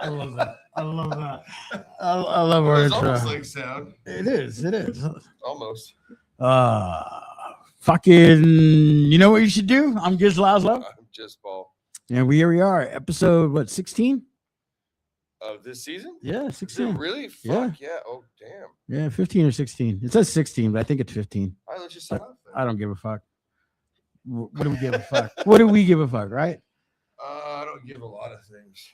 I love that. I love that. I love our It's intro. almost like sound. It is. It is. Almost. Fucking. You know what you should do? I'm Gizz Lazlo. I'm just Paul. And here we are, episode what, 16? Of this season? Yeah, Is 16. it really? Fuck yeah. Oh damn. Yeah, 15 or 16. It says 16, but I think it's 15. I let you set up. I don't give a fuck. What do we give a fuck? What do we give a fuck, right? I don't give a lot of things.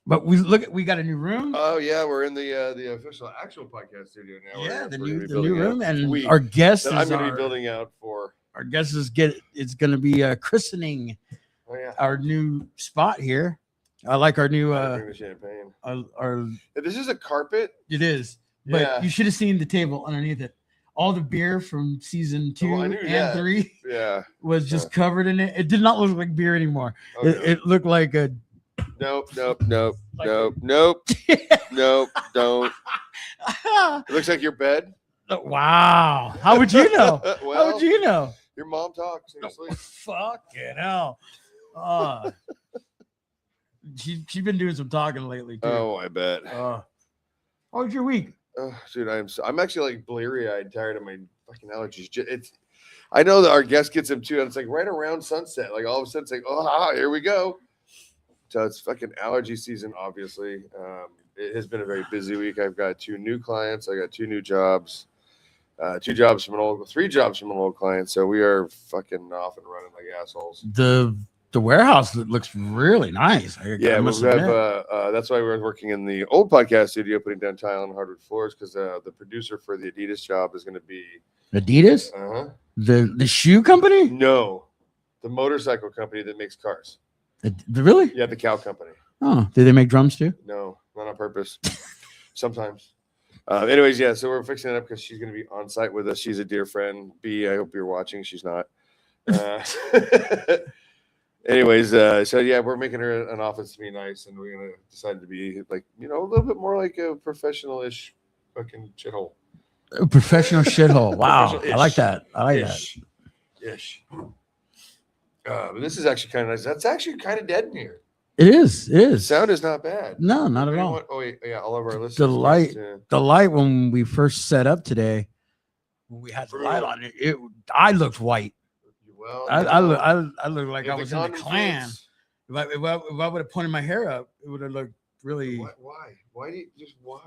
But we got a new room. Oh yeah, we're in the official actual podcast studio now. Yeah, the We're new room, and we- our guest I'm is going to be building out for. our guest is it's going to be christening Oh yeah. our new spot here. I like our new Bring the champagne. our This is a carpet. it is, but Yeah. you should have seen the table underneath it. All the beer from season 2 I knew and that. 3 Yeah. was just covered in it. It did not look like beer anymore. Okay. It looked like a Nope. Like- Nope. Don't. It looks like your bed. Wow. How would you know? How Well, would you know? your mom talks. Seriously. Fucking hell. She's been doing some talking lately too. Oh, I bet. How was your week? Dude, I'm actually like bleary-eyed, tired of my fucking allergies. I know that our guest gets them too, and it's like right around sunset. Like all of a sudden, it's like, here we go. So it's fucking allergy season, obviously. It has been a very busy week. I've got 2 new clients. I got 2 new jobs. 3 jobs from an old client. So we are fucking off and running like assholes. The warehouse looks really nice. Yeah, we have, that's why we're working in the old podcast studio, putting down tile and hardwood floors, because the producer for the Adidas job is going to be Adidas. The shoe company. No, the motorcycle company that makes cars. Really? Yeah, the cow company. Oh, do they make drums too? No, not on purpose. Sometimes. Anyways, yeah, so we're fixing it up because she's going to be on site with us. She's a dear friend. B, I hope you're watching. She's not. Anyways, so yeah, we're making her an office to be nice, and we're going to decide to be like, a little bit more like a professional-ish fucking shithole. A professional shithole. Wow. Professional-ish. I like that. I like that. Ish. But this is actually kind of nice. That's actually kind of dead in here. It is. It The is. sound is not bad. No, not at all. What? Oh, wait, yeah, all of our listeners. The light when we first set up today, when we had the light on it, I looked white. Well, I looked like if I was in the Klan. fits- If I would have pointed my hair up, it would have looked really. Why? Why do you just why?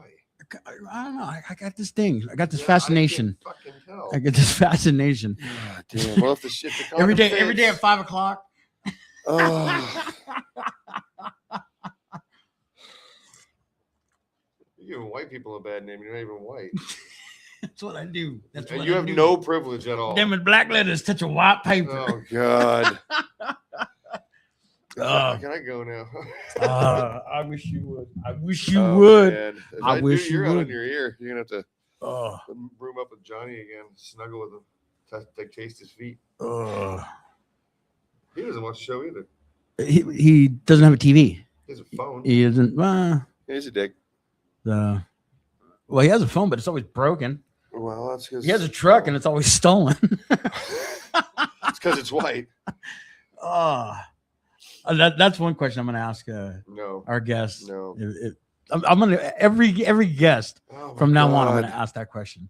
I don't know. I got this thing. I got this Yeah, fascination. I can't fucking tell. I get this fascination. God damn. Well, if the shit the Every day fits- at 5 o'clock. Oh. You're giving white people a bad name. You're not even white. That's what I do. That's And what you I have do. no privilege at all. Them with black letters touch a white paper. Oh God. Oh. Can I go now? I wish you would. I wish you Oh, would. man. If I do, wish you you're out would. on your ear. You're gonna have to Oh, room up with Johnny again, snuggle with him, taste his feet. oh. He doesn't watch the show either. He doesn't have a TV. He has a phone. He doesn't. He's a dick. Well, he has a phone, but it's always broken. Well, that's because He has a truck, and it's always stolen. it's because it's white. That's one question I'm going to ask No. our guests. No. I'm going to every guest Oh, my from now on. I'm God. going to ask that question.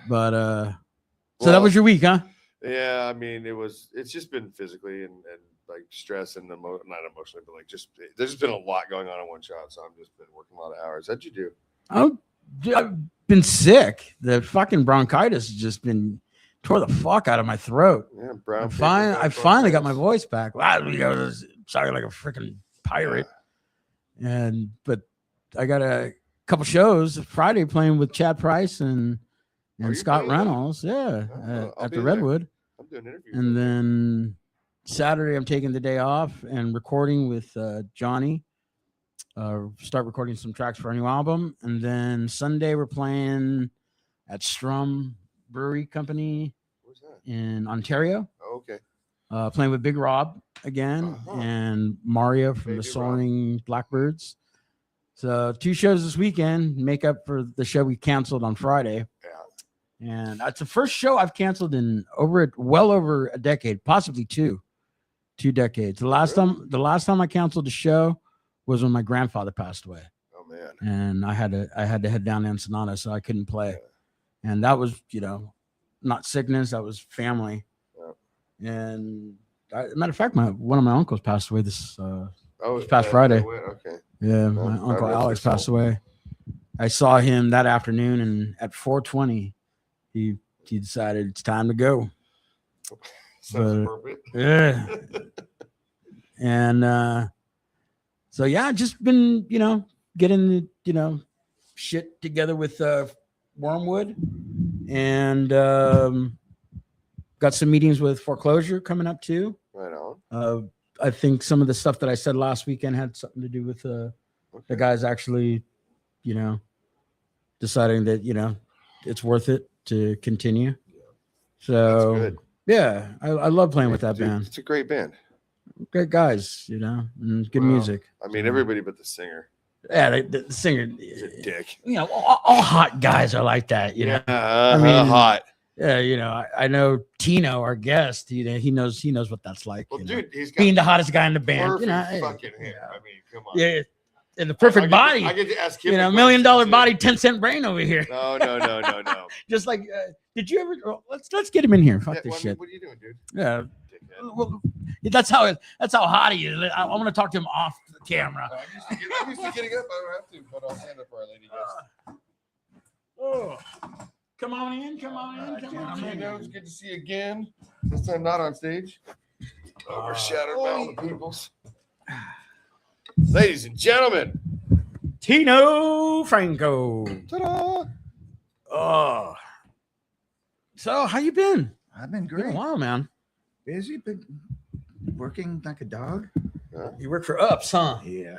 But so Well, that was your week, huh? Yeah, I mean, it's just been physically and like stress and not emotionally, but like there's just been a lot going on in one shot. So I've just been working a lot of hours. How'd you do? I've been sick. The fucking bronchitis has just been tore the fuck out of my throat. Yeah, brown. I finally got my voice back. Wow, I was sounding like a freaking pirate. But I got a couple shows Friday playing with Chad Price and you Scott playing? Reynolds. Yeah, I'll at be the there. Redwood. I'm doing interviews. And then Saturday I'm taking the day off and recording with Johnny. Start recording some tracks for our new album. And then Sunday we're playing at Strum Brewery Company What's that? in Ontario. Oh, okay. Playing with Big Rob again and Mario from the Baby Soaring Blackbirds. So 2 shows this weekend, make up for the show we canceled on Friday. Yeah. And that's the first show I've canceled in well over a decade, possibly 2 decades. The last time I canceled a show was when my grandfather passed away, Oh man. and I had to head down to Ensenada, so I couldn't play. And that was, not sickness, that was family. Yeah. And matter of fact, one of my uncles passed away this past that Friday. okay. Yeah, Well, my God uncle rest Alex his soul. passed away. I saw him that afternoon, and at 4:20, he decided it's time to go. Sounds appropriate. Yeah. And so yeah, I've just been, getting shit together with Wormwood, and got some meetings with Foreclosure coming up too. Right on. I think some of the stuff that I said last weekend had something to do with the guys actually, deciding that it's worth it to continue. So That's good. yeah, I love playing with that band. It's a great band. Great guys, and good music. I mean, everybody but the singer. Yeah, the singer, He's a dick. all hot guys are like that. Yeah, I mean, hot. Yeah, I know Tino, our guest. He knows what that's like. Well, dude, he's got being the hottest guy in the band. perfect fucking hair. I mean, come on. Yeah, and the perfect body. I get to ask him. $1 million body, 10-cent brain over here. No. Just like, did you ever? Let's get him in here. Fuck this shit. What are you doing, dude? Yeah. Well, that's how hot he is. I want to talk to him off the camera. I'm used to getting up. I don't have to, but I'll stand up for our lady guest. Oh, come on in. Come on in. It's good to see you again. This time not on stage. Overshadowed by all the peoples. Ladies and gentlemen, Tino Franco. Ta-da! Oh, so how you been? I've been Been a great. while, man. Busy, but working like a dog. You work for Ups, huh? Yeah.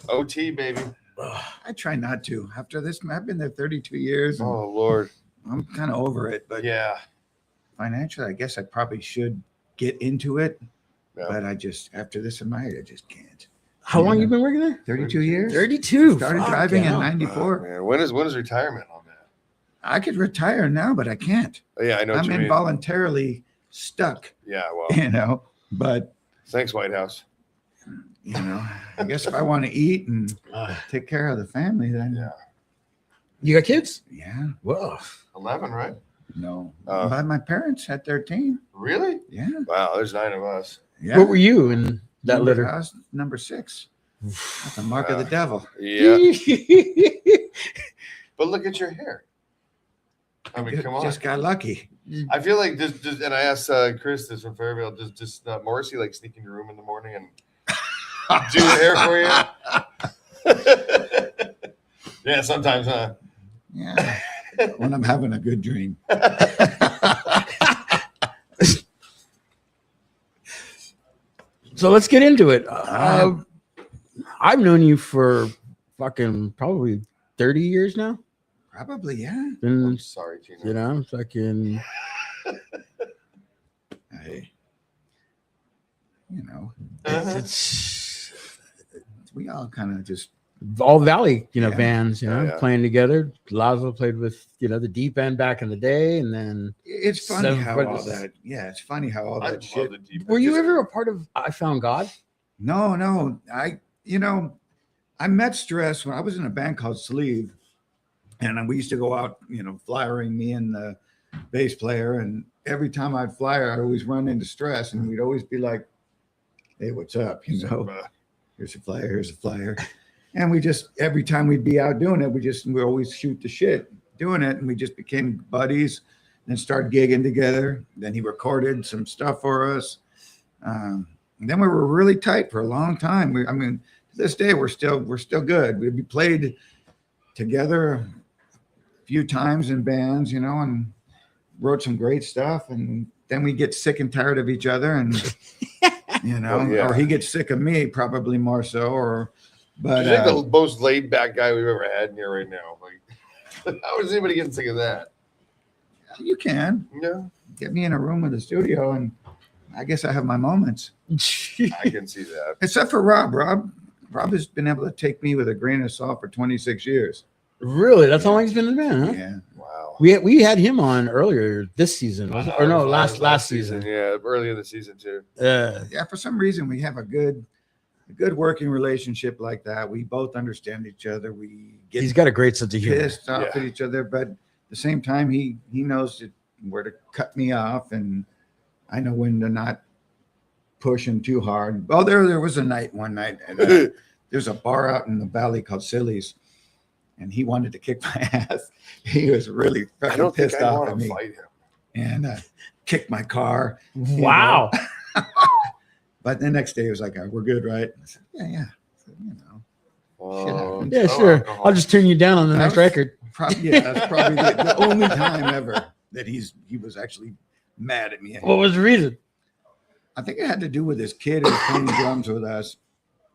OT, baby. I try not to. After this, I've been there 32 years. And Oh, Lord. I'm kind of over it. But Yeah. financially, I guess I probably should get into it. Yeah. But after this in my head, I just can't. How long you been working there? 32 years. 32. Started Fuck, driving in yeah. '94. Man, when is retirement on that? I could retire now, but I can't. Oh, yeah, I know what I'm you mean. involuntarily stuck, Yeah, well, But, thanks, White House. I guess if I want to eat and take care of the family, then Yeah. You got kids? yeah. Whoa. 11, right? No. Oh. But my parents had 13. Really? Yeah. Wow, there's 9 of us. Yeah. What were you in that litter? I was number 6. That's the mark of the devil. Yeah. But look at your hair. I mean, come on. Just got lucky. I feel like this, and I asked Chris this from Fairville, does Morrissey like sneak in your room in the morning and do your hair for you? Yeah, sometimes, huh? Yeah. When I'm having a good dream. So let's get into it. I've known you for fucking probably 30 years now. Probably, yeah. I'm sorry, Tina. Fucking. It's We all kind of just all Valley, Yeah. bands, Yeah. playing together. Lazlo played with, the Deep End back in the day, and then it's funny how all 740. that. Yeah, it's funny how all I that love shit. the deep. were you ever a part of I Found God? No. I met Stress when I was in a band called Sleeve, and we used to go out, flyering, me and the bass player, and every time I'd flyer, I'd always run into Stress, and we'd always be like, "Hey, what's up?" Here's a flyer, here's a flyer. And we just, every time we'd be out doing it, we always shoot the shit doing it. And we just became buddies and started gigging together. Then he recorded some stuff for us. And then we were really tight for a long time. To this day, we're still good. We played together a few times in bands, and wrote some great stuff. And then we get sick and tired of each other, and or he gets sick of me, probably more so. But I think the most laid back guy we've ever had in here right now. Like, how is anybody getting sick of that? you can get me in a room with a studio, and I guess I have my moments. I can see that. Except for Rob. Rob has been able to take me with a grain of salt for 26 years. Really? That's how long he's been in the band, huh? Yeah. Wow. We had him on earlier this season, was it? Or no, last season. Yeah, early in the season too. Yeah. For some reason, we have a good a good working relationship like that. We both understand each other. We get He's got a great sense of humor. pissed off at each other, but at the same time, he knows where to cut me off, and I know when to not push him too hard. Oh, there was one night, and, there's a bar out in the valley called Silly's, and he wanted to kick my ass. He was really fucking pissed off at me, fight him. and kicked my car. Wow. But the next day, he was like, "We're good, right?" I said, "Yeah." I said, shit happens. Yeah, sure. I'll just turn you down on the next record. That's probably the only time ever that he was actually mad at me. What was the reason? I think it had to do with this kid who was playing drums with us,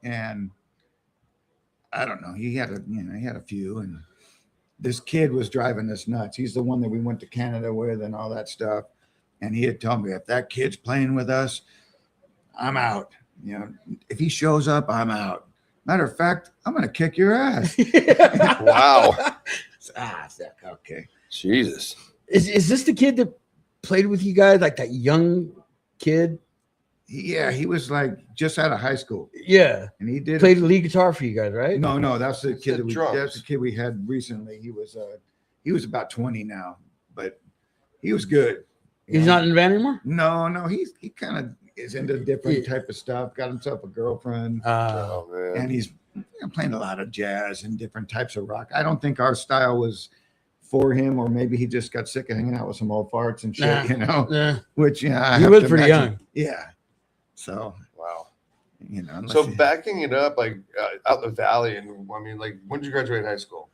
and I don't know. He had a few, and this kid was driving us nuts. He's the one that we went to Canada with and all that stuff. And he had told me, if that kid's playing with us, I'm out. If he shows up, I'm out. Matter of fact, I'm gonna kick your ass. Wow. Okay. Jesus. Is this the kid that played with you guys, like that young kid? Yeah, he was like just out of high school. Yeah, and he played lead guitar for you guys, right? No, that's the kid that's the kid we had recently. He was about 20 now, but he was good. He's not in the band anymore. No, he kind of is into different type of stuff. Got himself a girlfriend, and he's playing a lot of jazz and different types of rock. I don't think our style was for him, or maybe he just got sick of hanging out with some old farts and shit, which he was pretty young. Yeah. So wow. So backing it up, like out in the valley, and I mean, like, when did you graduate high school?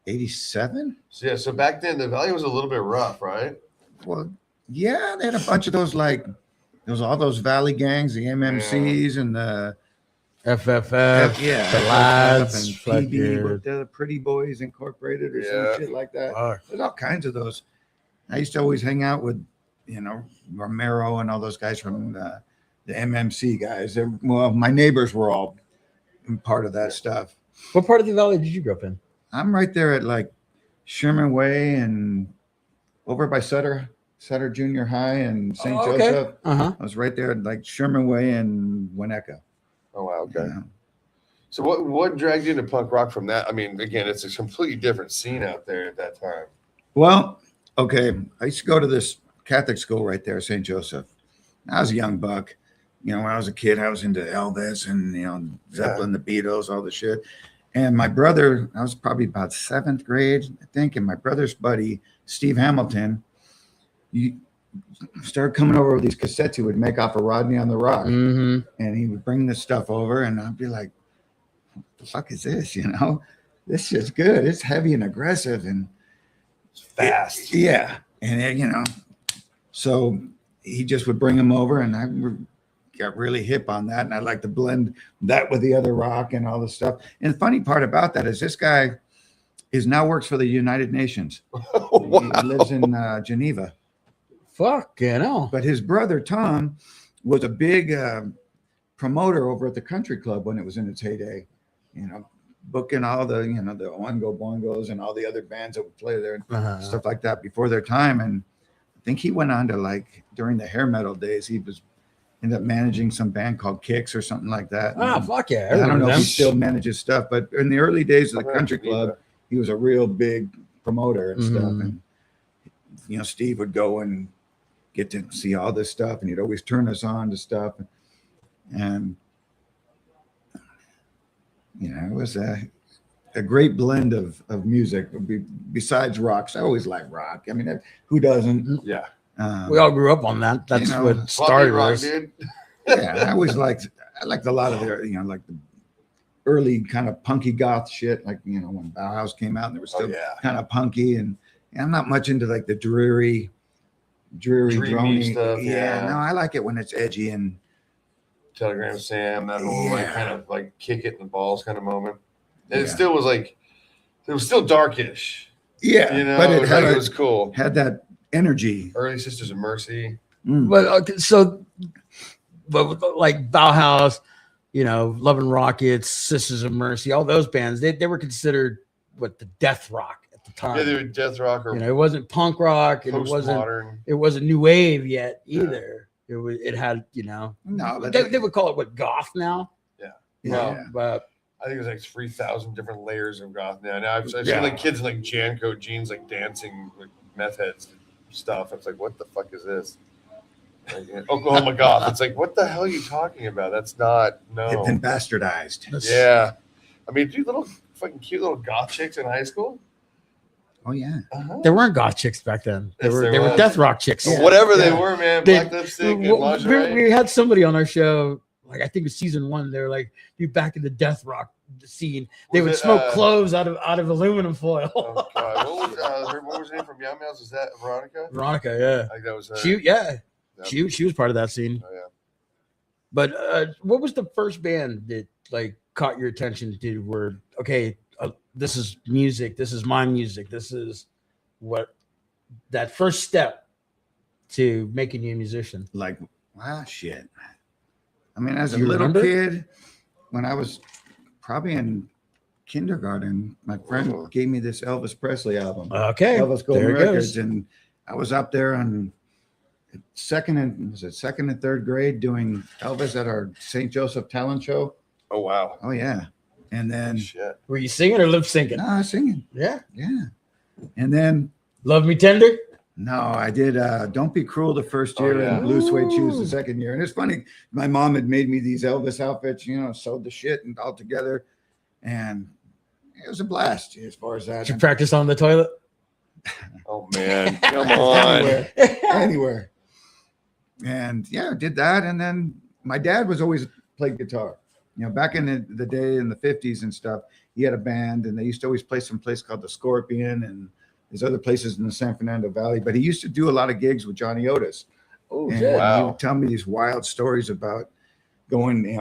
87. So back then the valley was a little bit rough, right? Well, yeah, they had a bunch of those, like all those valley gangs, the MMCs and the FFF, the lads, and PB, with the Pretty Boys Incorporated or some shit like that. There's all kinds of those. I used to always hang out with, Romero and all those guys from the MMC guys. My neighbors were all part of that stuff. What part of the valley did you grow up in? I'm right there at like Sherman Way and over by Sutter Junior High and St. Joseph. I was right there at like Sherman Way and Winnetka. Oh wow, okay. So what dragged you into punk rock from that? I mean, again, it's a completely different scene out there at that time. Well, okay, I used to go to this Catholic school right there, St. Joseph. I was a young buck. When I was a kid, I was into Elvis and Zeppelin, the Beatles, all the shit. And my brother, I was probably about 7th grade, I think, and my brother's buddy, Steve Hamilton, he started coming over with these cassettes he would make off of Rodney on the Rock. And he would bring this stuff over, and I'd be like, what the fuck is this? This shit's good. It's heavy and aggressive and it's fast. And so he just would bring them over, and I got really hip on that, and I like to blend that with the other rock and all this stuff. And the funny part about that is this guy now works for the United Nations. Wow. He lives in Geneva. Fuck, hell. But his brother Tom was a big promoter over at the country club when it was in its heyday. Booking all the the Oingo Boingos and all the other bands that would play there and stuff like that before their time. And I think he went on to, like, during the hair metal days, he ended up managing some band called Kicks or something like that. Fuck yeah. I don't know if he still manages stuff, but in the early days of the country club, he was a real big promoter and stuff. And Steve would go and get to see all this stuff, and he'd always turn us on to stuff. And it was a great blend of music besides rocks. I always like rock. I mean, who doesn't? Yeah. We all grew up on that. That's what started rock, us. dude. Yeah, I liked a lot of their, like the early kind of punky goth shit, like, when Bauhaus came out and they were still kind of punky. And I'm not much into like the dreary drony stuff. No, I like it when it's edgy and Telegram Sam, that whole like kind of like kick it in the balls kind of moment. And it still was like, it was still darkish. Yeah, but it was cool. Had that energy. Early Sisters of Mercy. But like Bauhaus, Love and Rockets, Sisters of Mercy, all those bands, they were considered the death rock at the time. Yeah, they were death rock or it wasn't punk rock, and it wasn't new wave yet either. It had no, but they would call it goth now. Yeah. Yeah. But I think there's like 3,000 different layers of goth now. Now I've seen Yeah. like kids in like Janko jeans, like dancing with meth heads stuff. It's like, what the fuck is this? Like, Oklahoma goth. It's like, what the hell are you talking about? That's not They've been bastardized. Yeah, I mean, dude, little fucking cute little goth chicks in high school. Oh yeah. there weren't goth chicks back then. They Yes, were there they were was. death rock chicks. Whatever they Yeah. were, man. They- Black lipstick and lingerie. we had somebody on our show, like I think it was season 1. They were like, "You back in the death rock scene." They Was would it, smoke cloves out of aluminum foil. Oh, God. What was her name from Meow Meows? Is that Veronica? Veronica, yeah, I think that was her. she was part of that scene. Oh, yeah. But what was the first band that like caught your attention? Did were okay? This is music. This is my music. This is what that first step to making you a musician. Like, wow, shit. I mean, as a You little remember? kid, when I was probably in kindergarten, my friend gave me this Elvis Presley album, Okay, Elvis Golden there it Records, goes. and I was up there on second and third grade doing Elvis at our St. Joseph talent show. Oh, wow. Oh yeah, and then Shit. Were you singing or lip syncing? no, singing, Yeah, yeah, and then Love Me Tender. no, I did Don't Be Cruel the first Oh, year yeah. and Blue Suede Shoes Ooh. the second year. And it's funny, my mom had made me these Elvis outfits, sewed the shit and all together. And it was a blast as far as that. Did you practice on the toilet? Oh, man. Come on. Anywhere. And yeah, I did that. And then my dad was always played guitar. Back in the day in the 50s and stuff, he had a band and they used to always play some place called the Scorpion, and there's other places in the San Fernando Valley, but he used to do a lot of gigs with Johnny Otis. Oh, And shit. Wow. he would tell me these wild stories about going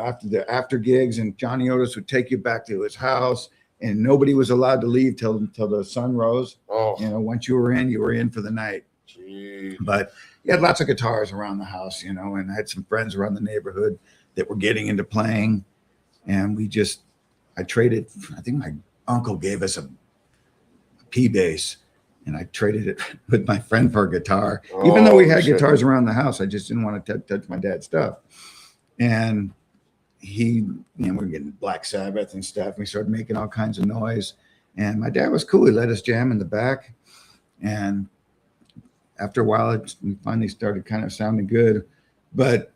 after gigs, and Johnny Otis would take you back to his house, and nobody was allowed to leave till the sun rose. Oh, Once you were in for the night. gee. But he had lots of guitars around the house, and I had some friends around the neighborhood that were getting into playing, and I traded. I think my uncle gave us a P bass, and I traded it with my friend for a guitar. Even though we had shit. guitars around the house, I just didn't want to touch my dad's stuff. And he, we're getting Black Sabbath and stuff. We started making all kinds of noise. And my dad was cool. He let us jam in the back. And after a while, we finally started kind of sounding good. But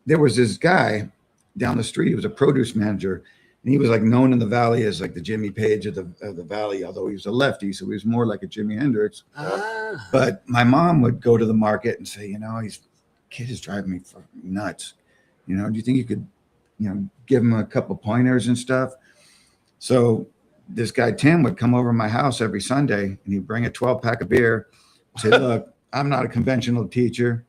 there was this guy down the street. He was a produce manager. And he was like known in the valley as like the Jimmy Page of the valley, although he was a lefty. So he was more like a Jimi Hendrix. Ah. But my mom would go to the market and say, kid is driving me nuts. Do you think you could, give him a couple pointers and stuff? So this guy, Tim, would come over to my house every Sunday and he'd bring a 12-pack of beer. Say, look, I'm not a conventional teacher.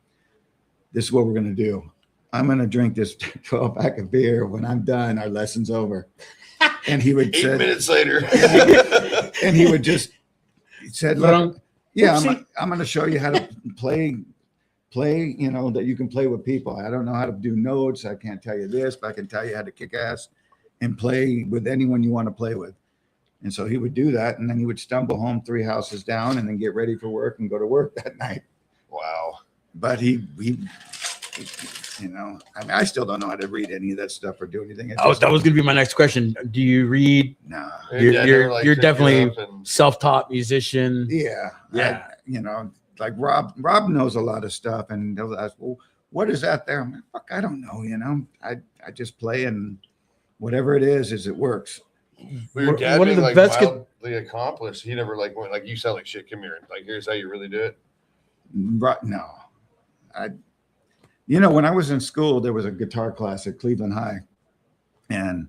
This is what we're going to do. I'm going to drink this 12-pack of beer. When I'm done, our lesson's over. And he would 8 say, minutes later. and he would just, he said, look, yeah, Oopsie. I'm going to show you how to play, that you can play with people. I don't know how to do notes. I can't tell you this, but I can tell you how to kick ass and play with anyone you want to play with. And so he would do that. And then he would stumble home 3 houses down and then get ready for work and go to work that night. Wow. But he I still don't know how to read any of that stuff or do anything. Oh, that was going to be my next question. Do you read? Nah. You're definitely and self-taught musician. Yeah. Yeah. Like Rob knows a lot of stuff, and they'll ask, well, what is that there? I'm like, fuck, I don't know. I just play, and whatever it is it works. Well, your dad One of being the like best wildly accomplished. He never went like, you sound like shit. Come here. Like, here's how you really do it. Right? No, when I was in school, there was a guitar class at Cleveland High, and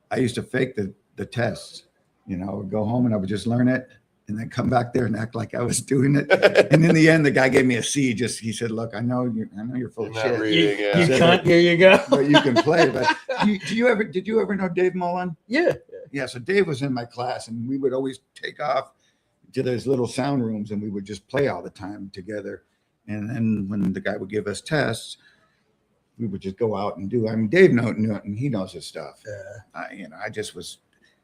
I used to fake the tests. I would go home and I would just learn it, and then come back there and act like I was doing it. And in the end, the guy gave me a C. He said, "Look, I know you're full You're of not shit, reading, yeah. You So, can't. Here you go. but you can play." But did you ever know Dave Mullen? Yeah. Yeah, so Dave was in my class, and we would always take off to those little sound rooms, and we would just play all the time together. And then when the guy would give us tests, we would just go out and do. I mean, Dave knew it, and he knows his stuff. I just was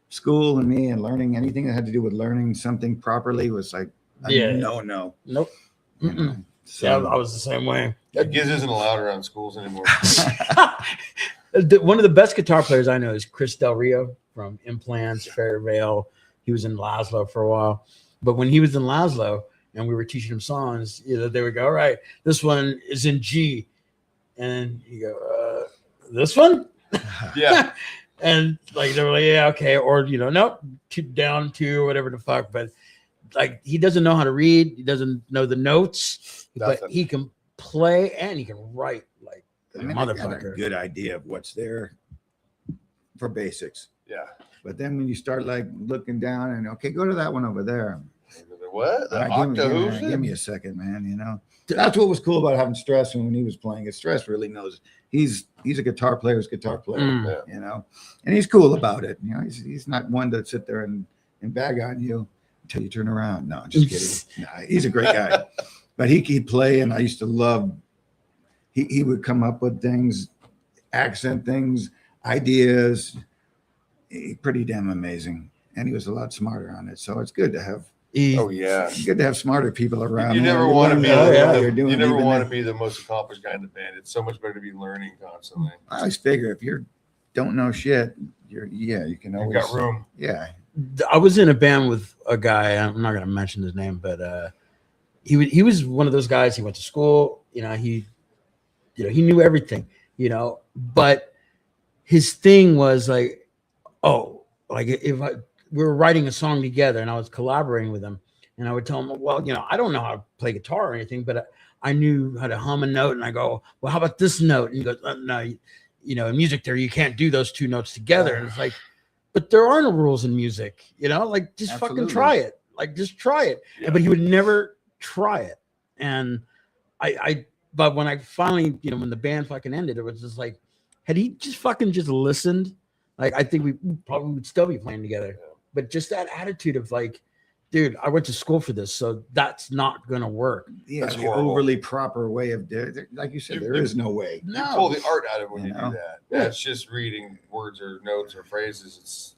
school and me and learning anything that had to do with learning something properly was like no. Nope. You know? Yeah, I was the same way. Gizz isn't allowed around schools anymore. One of the best guitar players I know is Chris Del Rio from Implants, Fairvale. He was in Lazlo for a while. But when he was in Lazlo and we were teaching him songs, they would go, all right, this one is in G. And you go, this one? Yeah. And like they were like, yeah, okay. Or nope, down 2 or whatever the fuck. But like he doesn't know how to read, he doesn't know the notes, but he can play and he can write like I got a good idea of what's there for basics. Yeah. But then when you start like looking down and okay, go to that one over there. What? Give me a second, man. That's what was cool about having Stress when he was playing it. Stress really knows he's a guitar player's guitar player, and he's cool about it. He's not one to sit there and bag on you until you turn around. No, just kidding. No, he's a great guy, but he'd play, and I used to love. He would come up with things, accent things, ideas. Pretty damn amazing, and he was a lot smarter on it. So it's good to have. It's good to have smarter people around. You never want to be. You never want to be the most accomplished guy in the band. It's so much better to be learning constantly. I always figure if you don't know shit, you can always. You got room. Yeah. I was in a band with a guy. I'm not going to mention his name, but he was one of those guys. He went to school. He knew everything. But his thing was like, we were writing a song together and I was collaborating with him, and I would tell him, well, I don't know how to play guitar or anything, but I knew how to hum a note. And I go, well, how about this note? And he goes, no, in music theory, you can't do those 2 notes together. And it's like, but there are no rules in music, like just fucking try it. Like just try it. Yeah. But he would never try it. And but when I finally, when the band fucking ended, it was just like, had he just listened, like, I think we probably would still be playing together. But just that attitude of like, dude, I went to school for this, so that's not gonna work. Yeah, the overly proper way of like you said, there is no way. You pull the art out of it when you do that. That's just reading words or notes or phrases.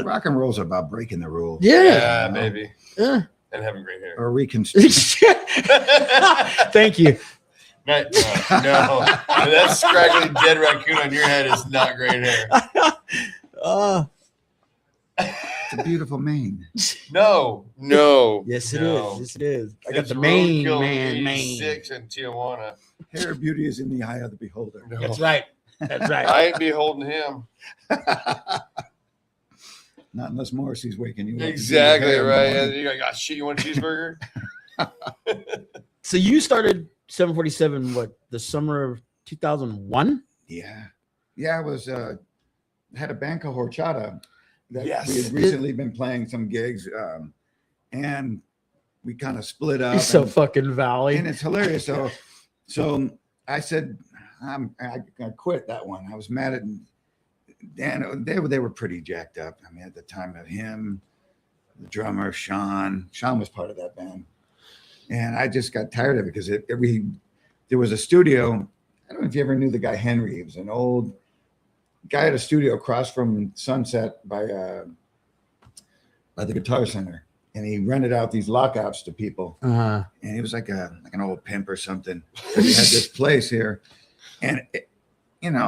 Rock and roll's about breaking the rules. Yeah, maybe. Yeah, and having great hair or reconstruction. Thank you. No, that scraggly dead raccoon on your head is not great hair. It's a beautiful mane. No. Yes, it is. Yes, it is. I got the mane, mane. E16 in Tijuana. Hair beauty is in the eye of the beholder. No. That's right. I ain't beholding him. Not unless Morrissey's waking you up. Exactly right. And you're like, shit, you want a cheeseburger? So you started 747, what, the summer of 2001? Yeah. I was had a band called Horchata that we had recently been playing some gigs, and we kind of split up. It's so fucking Valley, and it's hilarious. So I said, I quit that one. I was mad at Dan. They were pretty jacked up. I mean, at the time of him, the drummer Sean was part of that band, and I just got tired of it because there was a studio. I don't know if you ever knew the guy Henry. He was an old guy at a studio across from Sunset by the Guitar Center, and he rented out these lockouts to people. And he was like an old pimp or something. So he had this place here, and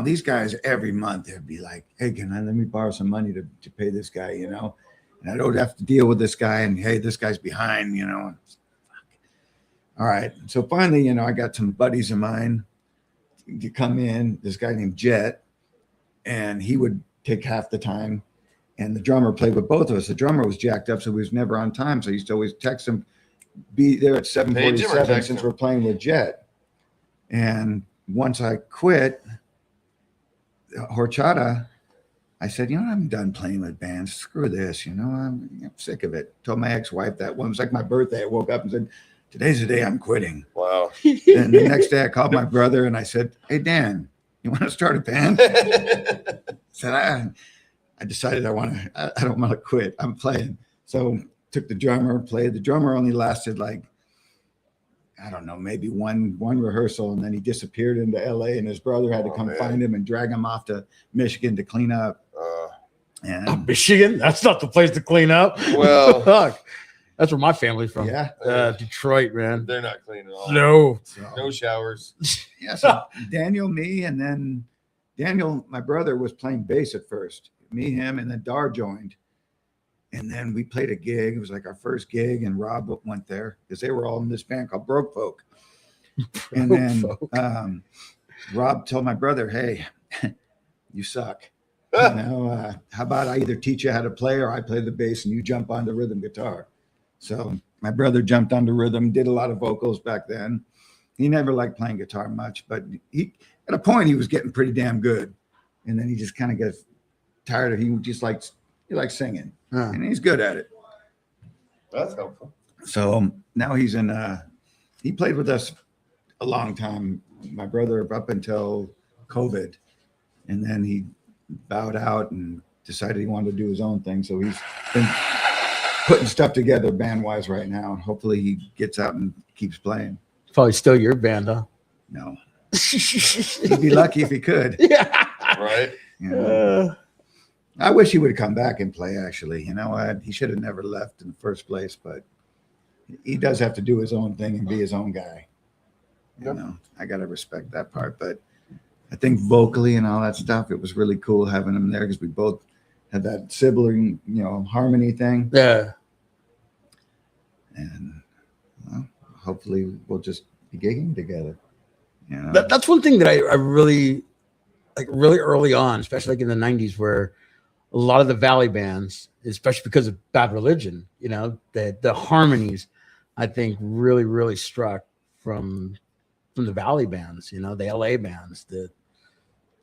these guys every month they'd be like, "Hey, let me borrow some money to pay this guy?" And I don't have to deal with this guy, and hey, this guy's behind. All right. So finally, I got some buddies of mine to come in. This guy named Jet. And he would take half the time, and the drummer played with both of us. The drummer was jacked up, so he was never on time. So I used to always text him, be there at 7:47 since we're playing with Jet. And once I quit Horchata, I said, I'm done playing with bands. Screw this, I'm sick of it. Told my ex-wife that one. It was like my birthday. I woke up and said, today's the day I'm quitting. Wow. And the next day I called my brother and I said, hey, Dan, you want to start a band? Said I decided I don't want to quit. I'm playing. So took the drummer, played. The drummer only lasted like, I don't know, maybe one rehearsal, and then he disappeared into LA, and his brother had to come find him and drag him off to Michigan to clean up. And Michigan? That's not the place to clean up. Well, fuck. That's where my family's from. Yeah. Detroit, man. They're not clean at all. No. No showers. Yeah. So Daniel, me, and then Daniel, my brother, was playing bass at first. Me, him, and then Dar joined. And then we played a gig. It was like our first gig, and Rob went there because they were all in this band called Broke Folk. And then Rob told my brother, "Hey, you suck. How about I either teach you how to play or I play the bass and you jump on the rhythm guitar?" So my brother jumped onto rhythm, did a lot of vocals back then. He never liked playing guitar much, but he at a point he was getting pretty damn good. And then he just kind of gets tired of he likes singing. And he's good at it. That's helpful. So now he's in he played with us a long time, my brother, up until COVID. And then he bowed out and decided he wanted to do his own thing. So he's been putting stuff together band-wise right now. Hopefully he gets out and keeps playing. Probably still your band, huh? No. He'd be lucky if he could. Yeah. Right. You know? I wish he would come back and play, actually. You know what? He should have never left in the first place, but he does have to do his own thing and be his own guy. You know, I got to respect that part. But I think vocally and all that stuff, it was really cool having him there because we both had that sibling, harmony thing. Yeah. And well, hopefully we'll just be gigging together. You know? That's one thing that I really like really early on, especially like in the 90s, where a lot of the Valley bands, especially because of Bad Religion, the harmonies, I think really, really struck from the Valley bands, the LA bands.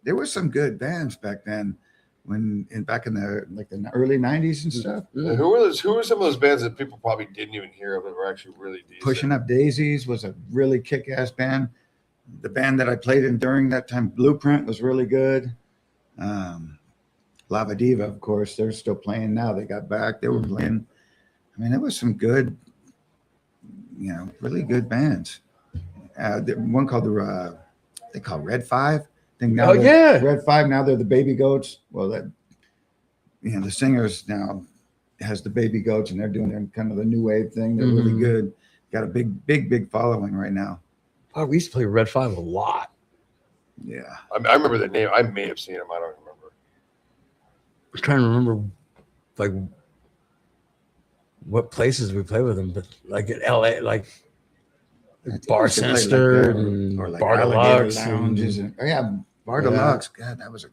There were some good bands back then back in the early 90s and stuff. Yeah, who were some of those bands that people probably didn't even hear of that were actually really decent? Pushing Up Daisies was a really kick-ass band. The band that I played in during that time, Blueprint, was really good. Lava Diva, of course, they're still playing now. They got back. They were playing. I mean, there was some good, really good bands. One called they call Red Five. I think now Red Five. Now they're the Baby Goats. Well, the singers now has the Baby Goats, and they're doing their kind of the new wave thing. They're really good. Got a big following right now. Oh, we used to play Red Five a lot. Yeah, I remember the name. I may have seen them. I don't remember. I'm trying to remember, like, what places we played with them, but like at LA, like Bar Sinister and or like Bar Deluxe lounges. Bar Deluxe. God, that was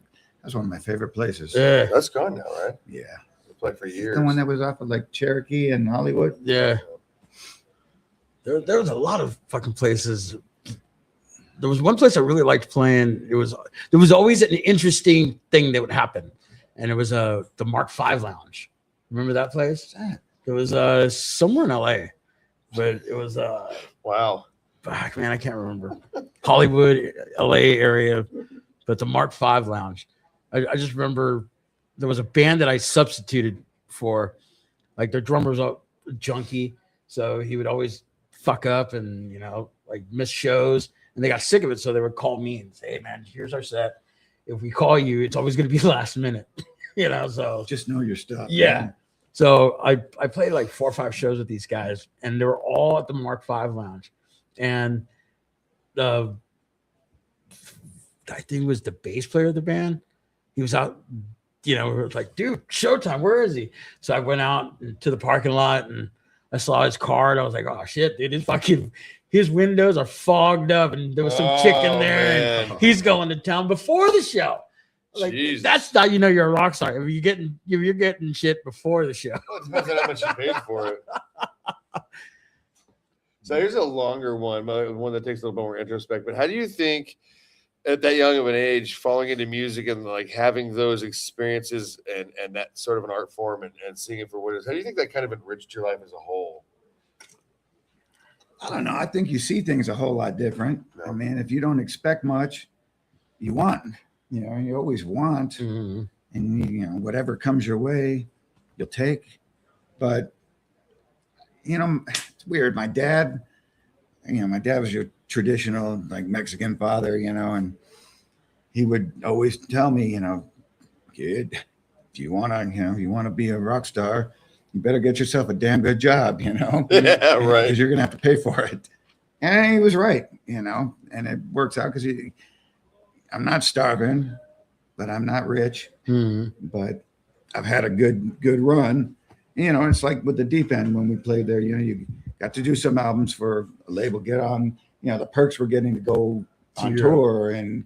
one of my favorite places. Yeah, That's gone now, right? Yeah. They played for years. The one that was off of like Cherokee and Hollywood. yeah. There was a lot of fucking places. There was one place I really liked playing. There was always an interesting thing that would happen, and it was the Mark V Lounge. Remember that place? It was somewhere in LA, but it was wow. Fuck, man, I can't remember. Hollywood, LA area, but the Mark V Lounge. I just remember there was a band that I substituted for. Like their drummer was a junkie, so he would always fuck up and like miss shows. And they got sick of it, so they would call me and say, "Hey, man, here's our set. If we call you, it's always going to be last minute." So just know your stuff. Yeah. Man. So I played like 4 or 5 shows with these guys, and they were all at the Mark V Lounge. And I think it was the bass player of the band. He was out, we were like, "Dude, showtime, where is he?" So I went out to the parking lot and I saw his card. I was like, "Oh shit, dude, his windows are fogged up, and there was some chick in there, and he's going to town before the show." Like, Jesus. that's not you're a rock star. If you're getting shit before the show. Well, it depends on how much you paid for it. So here's a longer one that takes a little bit more introspect. But how do you think, at that young of an age, falling into music and like having those experiences and that sort of an art form and seeing it for what it is, how do you think that kind of enriched your life as a whole? I don't know. I think you see things a whole lot different. I mean, if you don't expect much, you want. You always want, and whatever comes your way, you'll take. But it's weird. My dad was your traditional like Mexican father, and he would always tell me, "Kid, if you wanna be a rock star, you better get yourself a damn good job, Yeah, right. Because you're gonna have to pay for it." And he was right, and it works out because I'm not starving. but I'm not rich. Mhm. But I've had a good run. You know, it's like with the Deep End when we played there. You know, you got to do some albums for a label, get on. You know, the perks were getting to go on tour and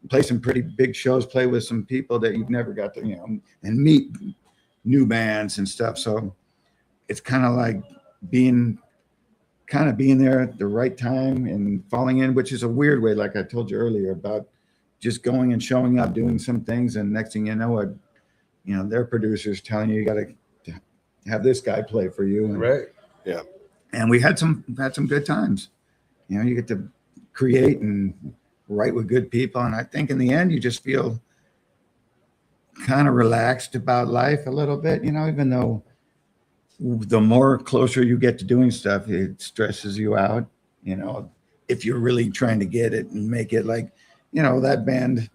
play some pretty big shows, play with some people that you've never got to, you know, and meet new bands and stuff. So it's kind of like being there at the right time and falling in, which is a weird way, like I told you earlier, about just going and showing up, doing some things, and next thing you know, their producers telling you got to have this guy play for you. And, Right. Yeah. And we had some good times. You know, you get to create and write with good people, and I think in the end you just feel kind of relaxed about life a little bit. You know, even though the more closer you get to doing stuff, it stresses you out. You know, if you're really trying to get it and make it, like, you know, that band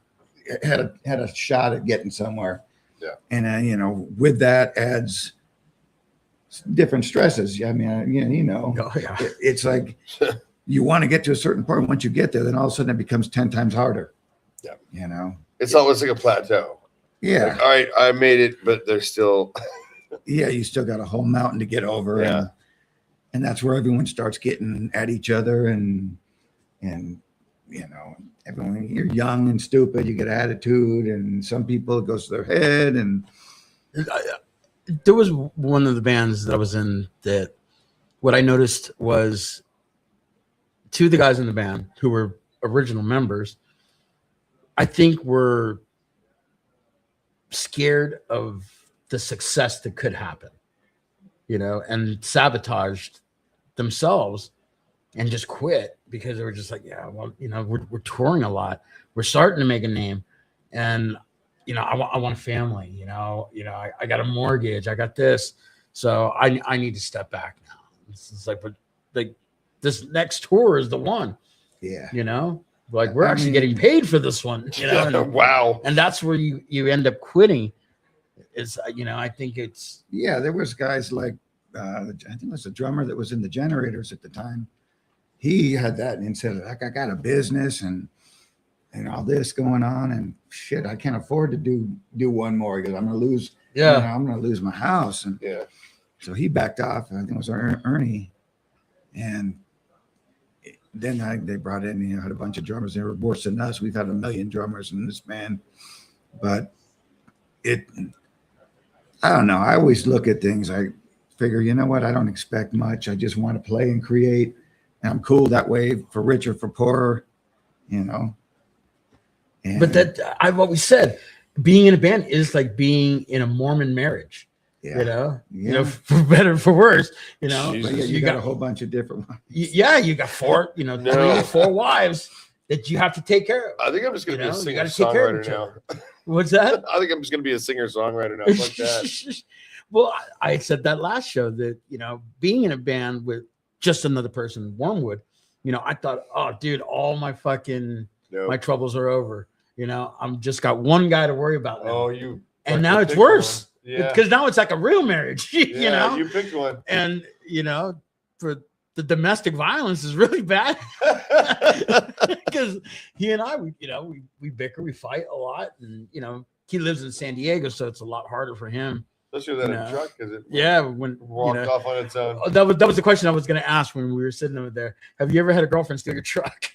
had a shot at getting somewhere. Yeah. And you know, with that adds different stresses. I mean, you know, Oh, yeah. it's like you want to get to a certain point. Once you get there, then all of a sudden it becomes 10 times harder. Yeah. You know, It's almost like a plateau. yeah. Like, all right, I made it, but there's still. Yeah, you still got a whole mountain to get over. Yeah. And that's where everyone starts getting at each other, and you know, everyone, you're young and stupid, you get attitude, and some people it goes to their head. And There was one of the bands that I was in that what I noticed was two of the guys in the band who were original members, I think were scared of the success that could happen, you know, and sabotaged themselves and just quit because they were just like, yeah, well, you know, we're touring a lot. We're starting to make a name. And, you know, I want a family, you know, I got a mortgage, I got this. So I need to step back now. It's like, but like this next tour is the one, yeah, you know, like we're actually getting paid for this one, you know, and, Wow. and that's where you end up quitting. Is, you know, I think it's, yeah. There was guys like I think it was the drummer that was in the Generators at the time. He had that and said, like, I got a business and all this going on, and shit, I can't afford to do one more because I'm gonna lose. yeah. You know, I'm gonna lose my house. And Yeah. so he backed off. I think it was Ernie, and then they brought in, you know, had a bunch of drummers. They were worse than us. We've had 1 million drummers in this band, but I don't know. I always look at things. I figure, you know what? I don't expect much. I just want to play and create, and I'm cool that way, for richer, for poorer, you know. And But that I've always said, being in a band is like being in a Mormon marriage. yeah, You know, yeah. you know, for better, for worse. You know, Jesus. But yeah, you got a whole bunch of different ones. yeah, you got four, you know, No. 3 or 4 wives that you have to take care of. I think I'm just gonna You be a know, you singer gotta take care of songwriter each now. other. What's that? I think I'm just gonna be a singer songwriter now. Fuck that. Well, I said that last show that, you know, being in a band with just another person, Wormwood, you know, I thought, oh, dude, all my fucking No. my troubles are over. You know, I'm just got one guy to worry about now. Oh, you. And fucking now it's picked worse. one. Yeah. Because now it's like a real marriage, you Yeah, know. you picked one. And you know, for the domestic violence is really bad because he and I, we bicker, we fight a lot, and you know, he lives in San Diego, so it's a lot harder for him. Especially with that No. truck, because it Yeah, when walked you know, off on its own. that was the question I was going to ask when we were sitting over there. Have you ever had a girlfriend steal your truck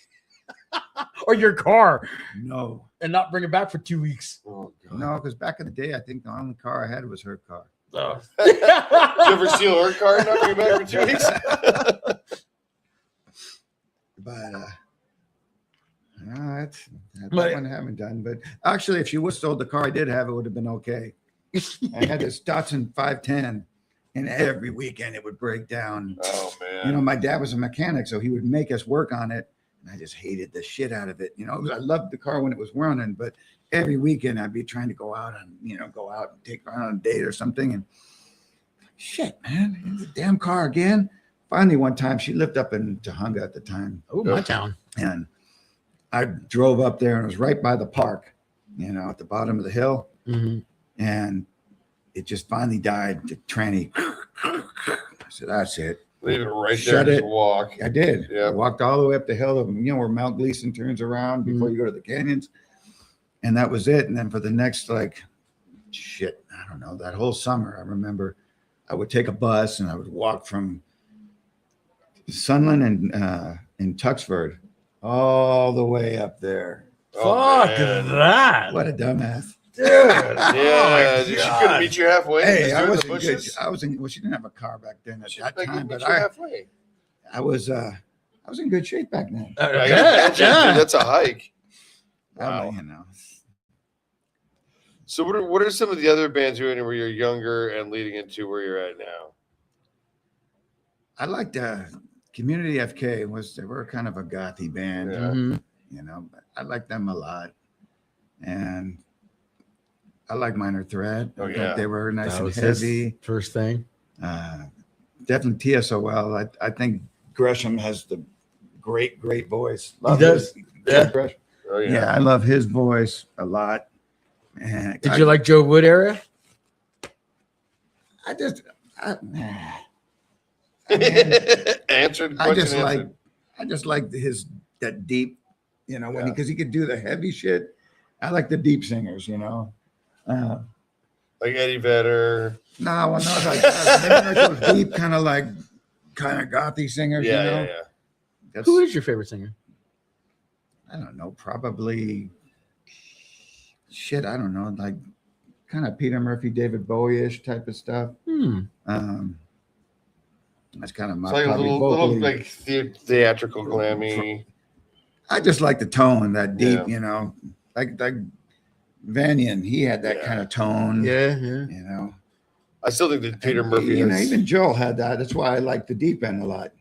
or your car No, and not bring it back for 2 weeks? Oh, God. no, because back in the day, I think the only car I had was her car. Oh. You ever steal her car and not bring it back for 2 weeks? But no, that But- one I haven't done. But actually, if she would have sold the car I did have, it would have been okay. I had this Datsun 510, and every weekend it would break down. Oh, man. You know, my dad was a mechanic, so he would make us work on it, and I just hated the shit out of it. You know, I loved the car when it was running, but every weekend I'd be trying to go out and take her on a date or something, and shit, man, it's a damn car again. Finally, one time she lived up in Tahunga at the time, Oh, my town. and I drove up there, and it was right by the park, you know, at the bottom of the hill. Mhm. And it just finally died. The tranny. I said, that's it. Leave it right Shut there. it. Just walk. I did. Yeah. I walked all the way up the hill, you know, where Mount Gleason turns around before you go to the canyons. and that was it. And then for the next I don't know, that whole summer, I remember I would take a bus and I would walk from Sunland and in Tuxford all the way up there. Fuck that. What a dumbass. Dude. Yeah, she couldn't meet you halfway. Hey, I through was the bushes? I was in. Well, she didn't have a car back then at that time, Meet but you halfway. I was in good shape back then. I got dude, that's a hike. Wow. Wow. So what are some of the other bands you're in where you're younger and leading into where you're at now? I liked Community FK. They were kind of a gothy band, Mm-hmm. But I liked them a lot, and I like Minor Threat. Oh, I yeah. thought they were nice That and was heavy. his first thing. Definitely TSOL. I think Gresham has the great voice. He does. Yeah. Gresham. Oh Yeah, I love his voice a lot. And Did you like Joe Wood era? I just Answered. I just answered. like that deep, Yeah. because he could do the heavy shit. I like the deep singers, Like Eddie Vedder. No, well, not like those deep kind of gothy singers, Yeah. That's, Who is your favorite singer? I don't know, probably shit. I don't know, like kind of Peter Murphy, David Bowie-ish type of stuff. That's kind of my It's like a probably little vocally. like theatrical glammy. I just like the tone, that deep, Yeah. like Vanyan. He had that kind of tone. Yeah. I still think that Peter And, Murphy has, even Joel had that. That's why I like the deep end a lot.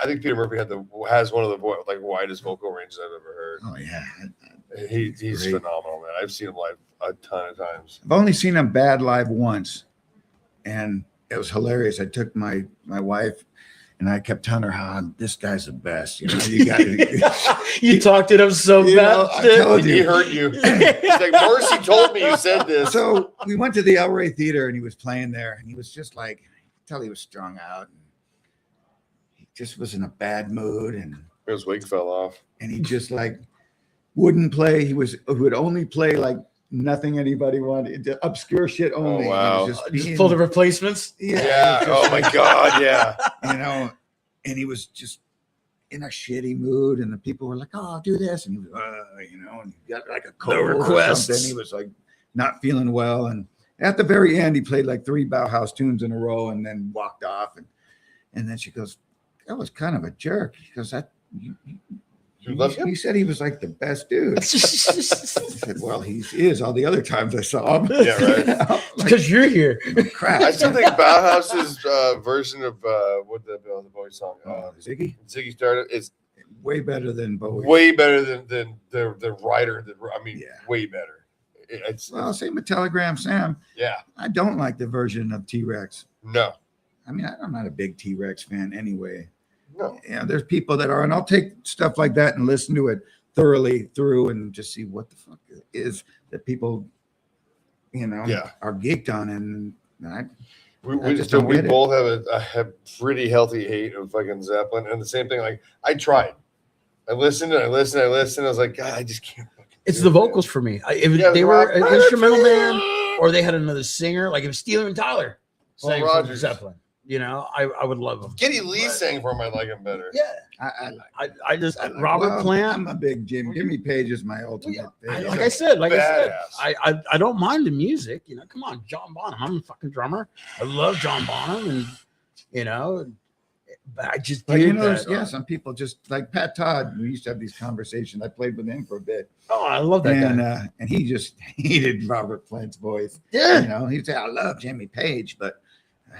I think Peter Murphy has one of the widest vocal ranges I've ever heard. Oh yeah, He's great. phenomenal, man. I've seen him live a ton of times. I've only seen him bad live once, and it was hilarious. I took my wife, and I kept telling her how this guy's the best. You got to. You talked it up so bad. I told He you. hurt you. He's like, Marcy told me you said this. So we went to the El Rey Theater, and he was playing there, and he was just like, I could tell he was strung out. And he just was in a bad mood, and His wig fell off. he just wouldn't play. He would only play nothing anybody wanted, obscure shit only. Oh, wow. He was Just pull the replacements. Yeah. Oh my God. Yeah. And he was just in a shitty mood, and the people were like, "Oh, I'll do this," and he was, and he got like a cold requests. or something. He was not feeling well, and at the very end, he played 3 Bauhaus tunes in a row, and then walked off, and then she goes, "That was kind of a jerk," because You love him? he said he was the best dude. I said, "Well, he is. All the other times I saw him." Yeah, right. Because you're here. Crap. I still think Bauhaus's version of what the Bowie song Ziggy, Ziggy started is way better than Bowie. way better than the writer. Way better. It's Well, same with Telegram Sam. yeah. I don't like the version of T-Rex. No. I mean, I'm not a big T-Rex fan anyway. No. Yeah, there's people that are, and I'll take stuff like that and listen to it thoroughly through and just see what the fuck it is that people, are geeked on. And I We just don't we get it. both have a pretty healthy hate of fucking Zeppelin, and the same thing. I tried, I listened. I was like, God, I just can't. It's do the it, vocals for me. If Yeah, they the were rock- an instrumental band, or they had another singer, like if Steven Tyler sang for Rogers. Zeppelin, I would love them. Geddy Lee sang for him. I like him better. Yeah, I I just like, Robert well, Plant. I'm a big Jimmy Page is my ultimate. Like I said, Badass. I don't mind the music. Come on, John Bonham. I'm a fucking drummer. I love John Bonham, and but I just But dig that. some people just like Pat Todd. We used to have these conversations. I played with him for a bit, Oh, I love that guy. and he just hated Robert Plant's voice. Yeah, He'd say, "I love Jimmy Page, but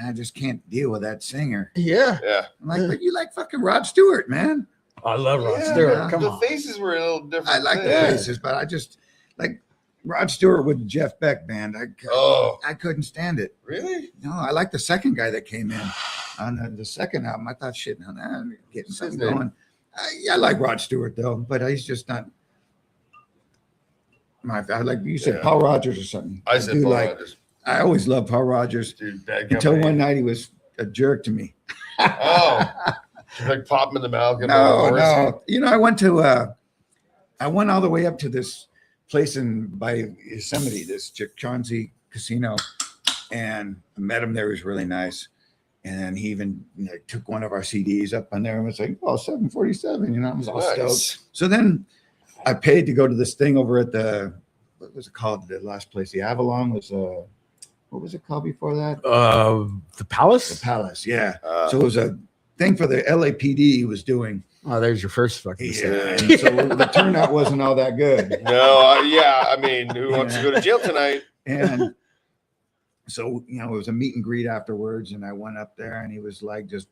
I just can't deal with that singer." yeah. Yeah. I'm like, but you like fucking Rod Stewart, man. I love Rod Yeah, Stewart. Come the on. faces were a little different. I like the then. faces, but I just like Rod Stewart with the Jeff Beck band. Oh, I couldn't stand it. really? No, I like the second guy that came in on the second album. I thought, shit, now I'm getting What's something his name? going. I like Rod Stewart though, but he's just not my. I like you said, Yeah. Paul Rogers or something. I said do Paul like. Rogers. I always loved Paul Rogers Dude, bad guy. until one night he was a jerk to me. Oh, like pop him in the mouth. No. I went all the way up to this place by Yosemite, this Chauncey Casino, and I met him there. He was really nice. And he even took one of our CDs up on there and was like, "Oh, 747," I was all stoked. So then I paid to go to this thing over at what was it called? The last place, the Avalon was what was it called before that? The Palace. The Palace, yeah. So it was a thing for the LAPD he was doing. Oh, there's your first fucking mistake. Yeah. So the turnout wasn't all that good. No, yeah. I mean, who wants to go to jail tonight? And so, it was a meet and greet afterwards, and I went up there, and he was like, just,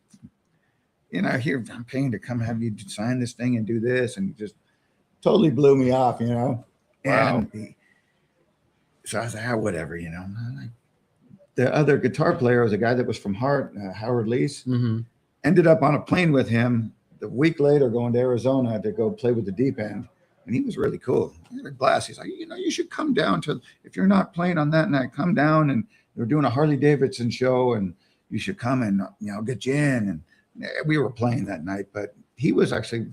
here, I'm paying to come have you sign this thing and do this, and just totally blew me off, Wow. And so I was like, whatever, The other guitar player was a guy that was from Howard Leese. Mm-hmm. Ended up on a plane with him the week later, going to Arizona to go play with the Deep End. And he was really cool. He had a blast. He's like, you should come down if you're not playing on that night, come down, and we're doing a Harley Davidson show, and you should come and, I'll get you in. And we were playing that night, but he was actually a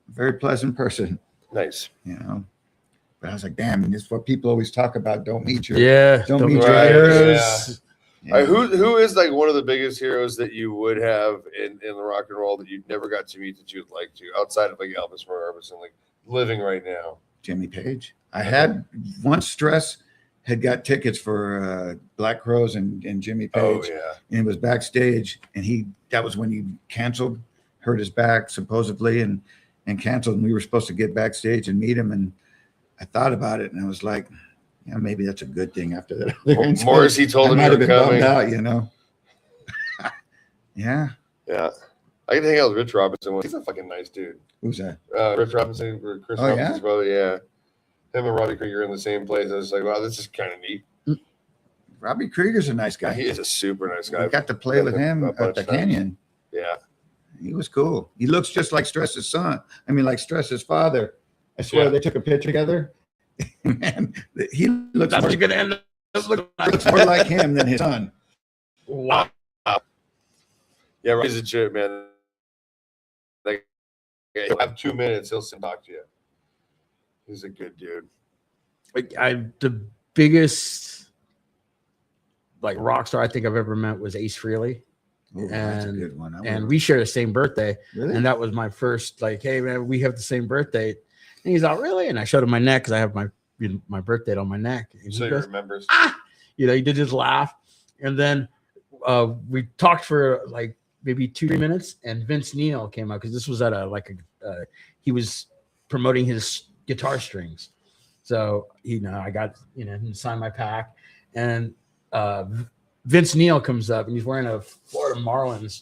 very pleasant person. Nice. But I was like, damn, and this is what people always talk about. Don't meet your don't meet meet your right, heroes. Yeah. Right, who is like one of the biggest heroes that you would have in the rock and roll that you never got to meet that you'd like to, outside of like Elvis Presley, like living right now? Jimmy Page. I had once Stress had got tickets for Black Crowes and Jimmy Page. Oh yeah. And it was backstage, and that was when he canceled, hurt his back supposedly, and canceled. And we were supposed to get backstage and meet him. And I thought about it, and I was like, maybe that's a good thing after that. Morrissey told him you were coming. Bummed out, Yeah. Yeah. I can hang out with Rich Robinson. He's a fucking nice dude. Who's that? Rich Robinson, Chris Robinson's brother. Yeah. Him and Robbie Krieger in the same place. I was like, wow, this is kind of neat. Robbie Krieger's a nice guy. He is a super nice guy. I got to play with him at the Canyon. Yeah. He was cool. He looks just like Stress's son. I mean, like Stress's father. I swear they took a picture together. Man, he looks That's more, gonna end up looking looks more like him than his son. Wow. Yeah, he's a shit, man. Like, he'll have 2 minutes, he'll sit and talk to you. He's a good dude. like the biggest like rock star I think I've ever met was Ace Frehley. Ooh, that's a good one. And we share the same birthday. Really? And that was my first, like, hey man, we have the same birthday. And he's like, really? And I showed him my neck because I have my birth date on my neck. And So he he goes, remembers. he did his laugh. And then we talked for like maybe 2-3 minutes, and Vince Neil came out because this was at he was promoting his guitar strings. So I got him to sign my pack, and Vince Neil comes up and he's wearing a Florida Marlins.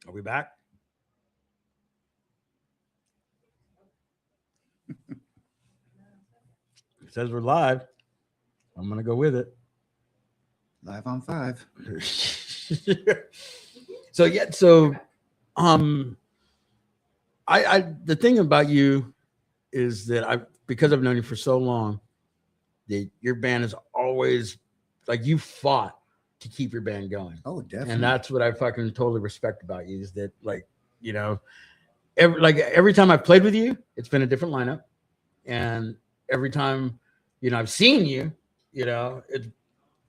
Are we back? says we're live. I'm gonna go with it. Live on 5. So yeah, so I the thing about you is that because I've known you for so long, that your band is always like you fought to keep your band going. Oh, definitely. And that's what I fucking totally respect about you is that, like, you know, every time I've played with you, it's been a different lineup. And every time, you know, I've seen you, you know,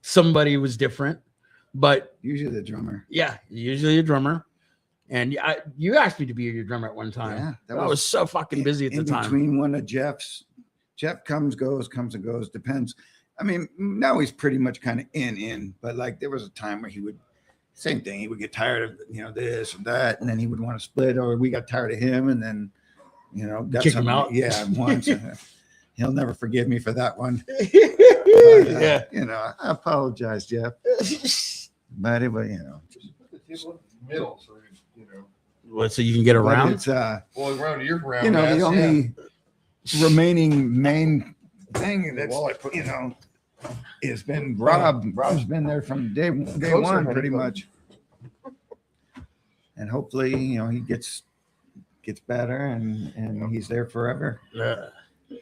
somebody was different, but usually the drummer. Yeah, usually a drummer. And you asked me to be your drummer at one time. Yeah, I was so fucking busy at the time. Between one of Jeff's, Jeff comes and goes, depends. I mean, now he's pretty much kind of in, but like there was a time where he would, same thing. He would get tired of, you know, this and that, and then he would want to split, or we got tired of him, and then, you know, got kick him out. Yeah, once. He'll never forgive me for that one. Yeah, you know, I apologize, Jeff. But it was, you know, middle, so you know. Well, so you can get around. It's well, around your round. You know, ass, the only remaining main thing that's, you know, has been Rob. Rob's been there from day one, pretty much. And hopefully, you know, he gets better and he's there forever. Yeah.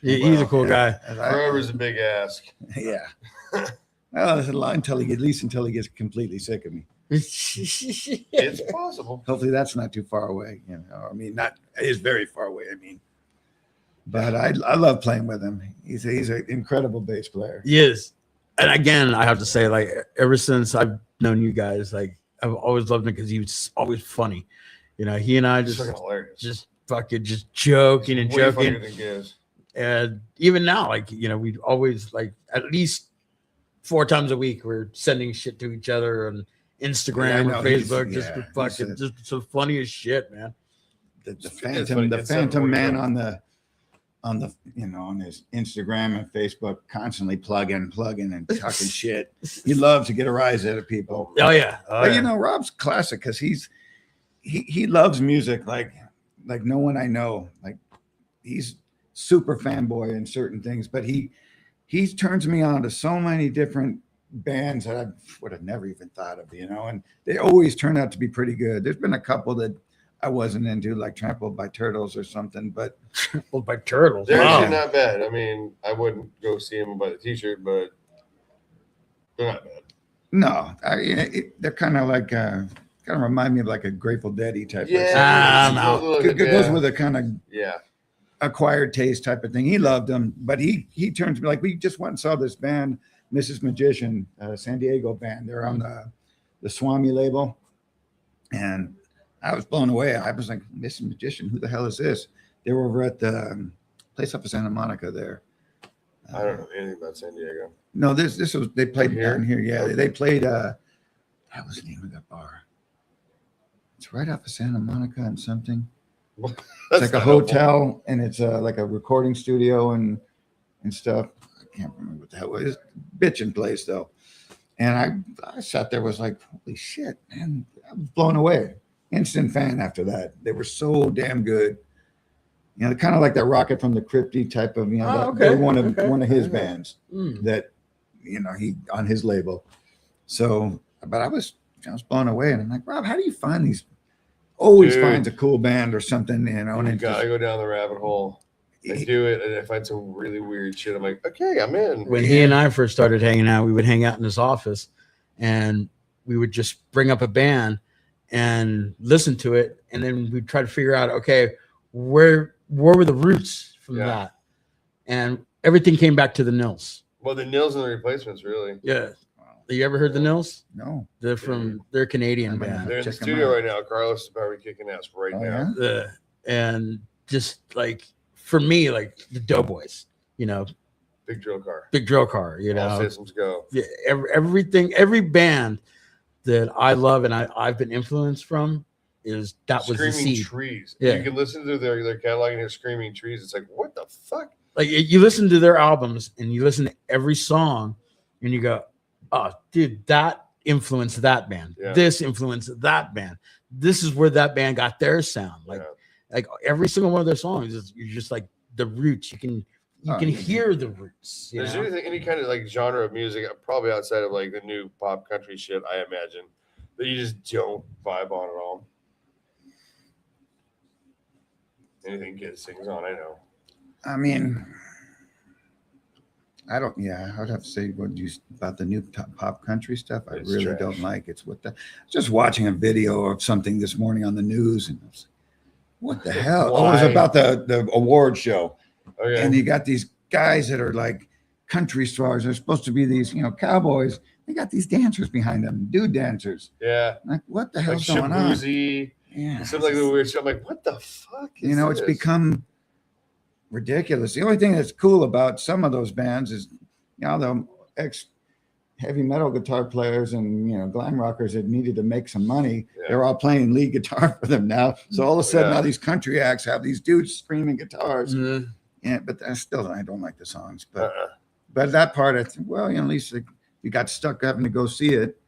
He's a cool guy. Forever's a big ask. Yeah. Well, there's a lot until he gets completely sick of me. It's possible. Hopefully that's not too far away. You know, I mean, it is very far away. I mean, but I love playing with him. He's an incredible bass player. He is. And again, I have to say, like, ever since I've known you guys, like, I've always loved him because he was always funny. You know, he and I just fucking joking and Way joking. funnier than Gizz. And even now, like, you know, we always, like, at least 4 times a week, we're sending shit to each other on Instagram or Facebook, just so funny as shit, man. The Phantom man on the you know, on his Instagram and Facebook, constantly plugging and talking shit. He loves to get a rise out of people. Oh yeah. But you know, Rob's classic because he loves music like no one I know. Like he's super fanboy in certain things, but he turns me on to so many different bands that I would have never even thought of, you know, and they always turn out to be pretty good. There's been a couple that I wasn't into, like Trampled by Turtles or something, but Trampled by Turtles. They're actually not bad. I mean, I wouldn't go see them and buy the t-shirt, but they're not bad. No, they're kind of like kind of remind me of like a Grateful Dead-y type. It goes with a kind of yeah acquired taste type of thing. He loved them, but he turns to me like, we just went and saw this band, Mrs. Magician, San Diego band. They're on the Swami label, and I was blown away. I was like, Mrs. Magician, who the hell is this? They were over at the place up in Santa Monica there. I don't know anything about San Diego. No, this was, they played down here. Yeah, okay. they played, what was the name of that bar? It's right off of Santa Monica and something. It's like a hotel, and it's like a recording studio and stuff. I can't remember what the hell it was. Bitchin' place though. And I sat there, was like, holy shit, man. I was blown away. Instant fan after that. They were so damn good. You know, kind of like that Rocket from the Crypty type of, you know, they're one of his bands that, you know, he on his label. So, but I was blown away, and I'm like, Rob, how do you find these? Always finds a cool band or something, you know. And I go down the rabbit hole. I do it, and I find some really weird shit. I'm like, okay, I'm in. When he and I first started hanging out, we would hang out in his office, and we would just bring up a band and listen to it, and then we'd try to figure out, okay, where were the roots from that? And everything came back to the Nils. Well, the Nils and the Replacements, really. Yeah. You ever heard the Nils? No. They're Canadian band. They're in the studio right now. Carlos is probably kicking ass right now. Yeah? And just like, for me, like the Doughboys, you know. Big drill car, you know. All systems go. Yeah, every band that I love and I've been influenced from was the seed. Trees. Yeah. You can listen to their catalog and hear Screaming Trees. It's like, what the fuck? Like you listen to their albums and you listen to every song and you go, oh, dude, that influenced that band. Yeah. This influenced that band. This is where that band got their sound. Like every single one of their songs, you're just like the roots. You can you can hear the roots. You Is know? there any kind of like genre of music, probably outside of like the new pop country shit, I imagine, that you just don't vibe on at all? Anything Gizz sings on, I know. I mean, I don't. Yeah, I'd have to say what you about the new pop country stuff. I It's really trash. don't like. It's what the just watching a video of something this morning on the news, and I was like, what the hell? Oh, it was Why? about the award show, Okay. and you got these guys that are like country stars. They're supposed to be these, cowboys. They got these dancers behind them, dude dancers. Yeah. Like, what the Like hell's going on? Shabuzi. Yeah, Something like the weird shit. I'm like, what the fuck? Is it's this? become ridiculous. The only thing that's cool about some of those bands is, the ex heavy metal guitar players and glam rockers that needed to make some money, Yeah. they're all playing lead guitar for them now. So all of a sudden, Yeah. now these country acts have these dudes screaming guitars. Mhm. Yeah, but I don't like the songs. But Uh-uh. but that part, I think, well, at least you got stuck having to go see it.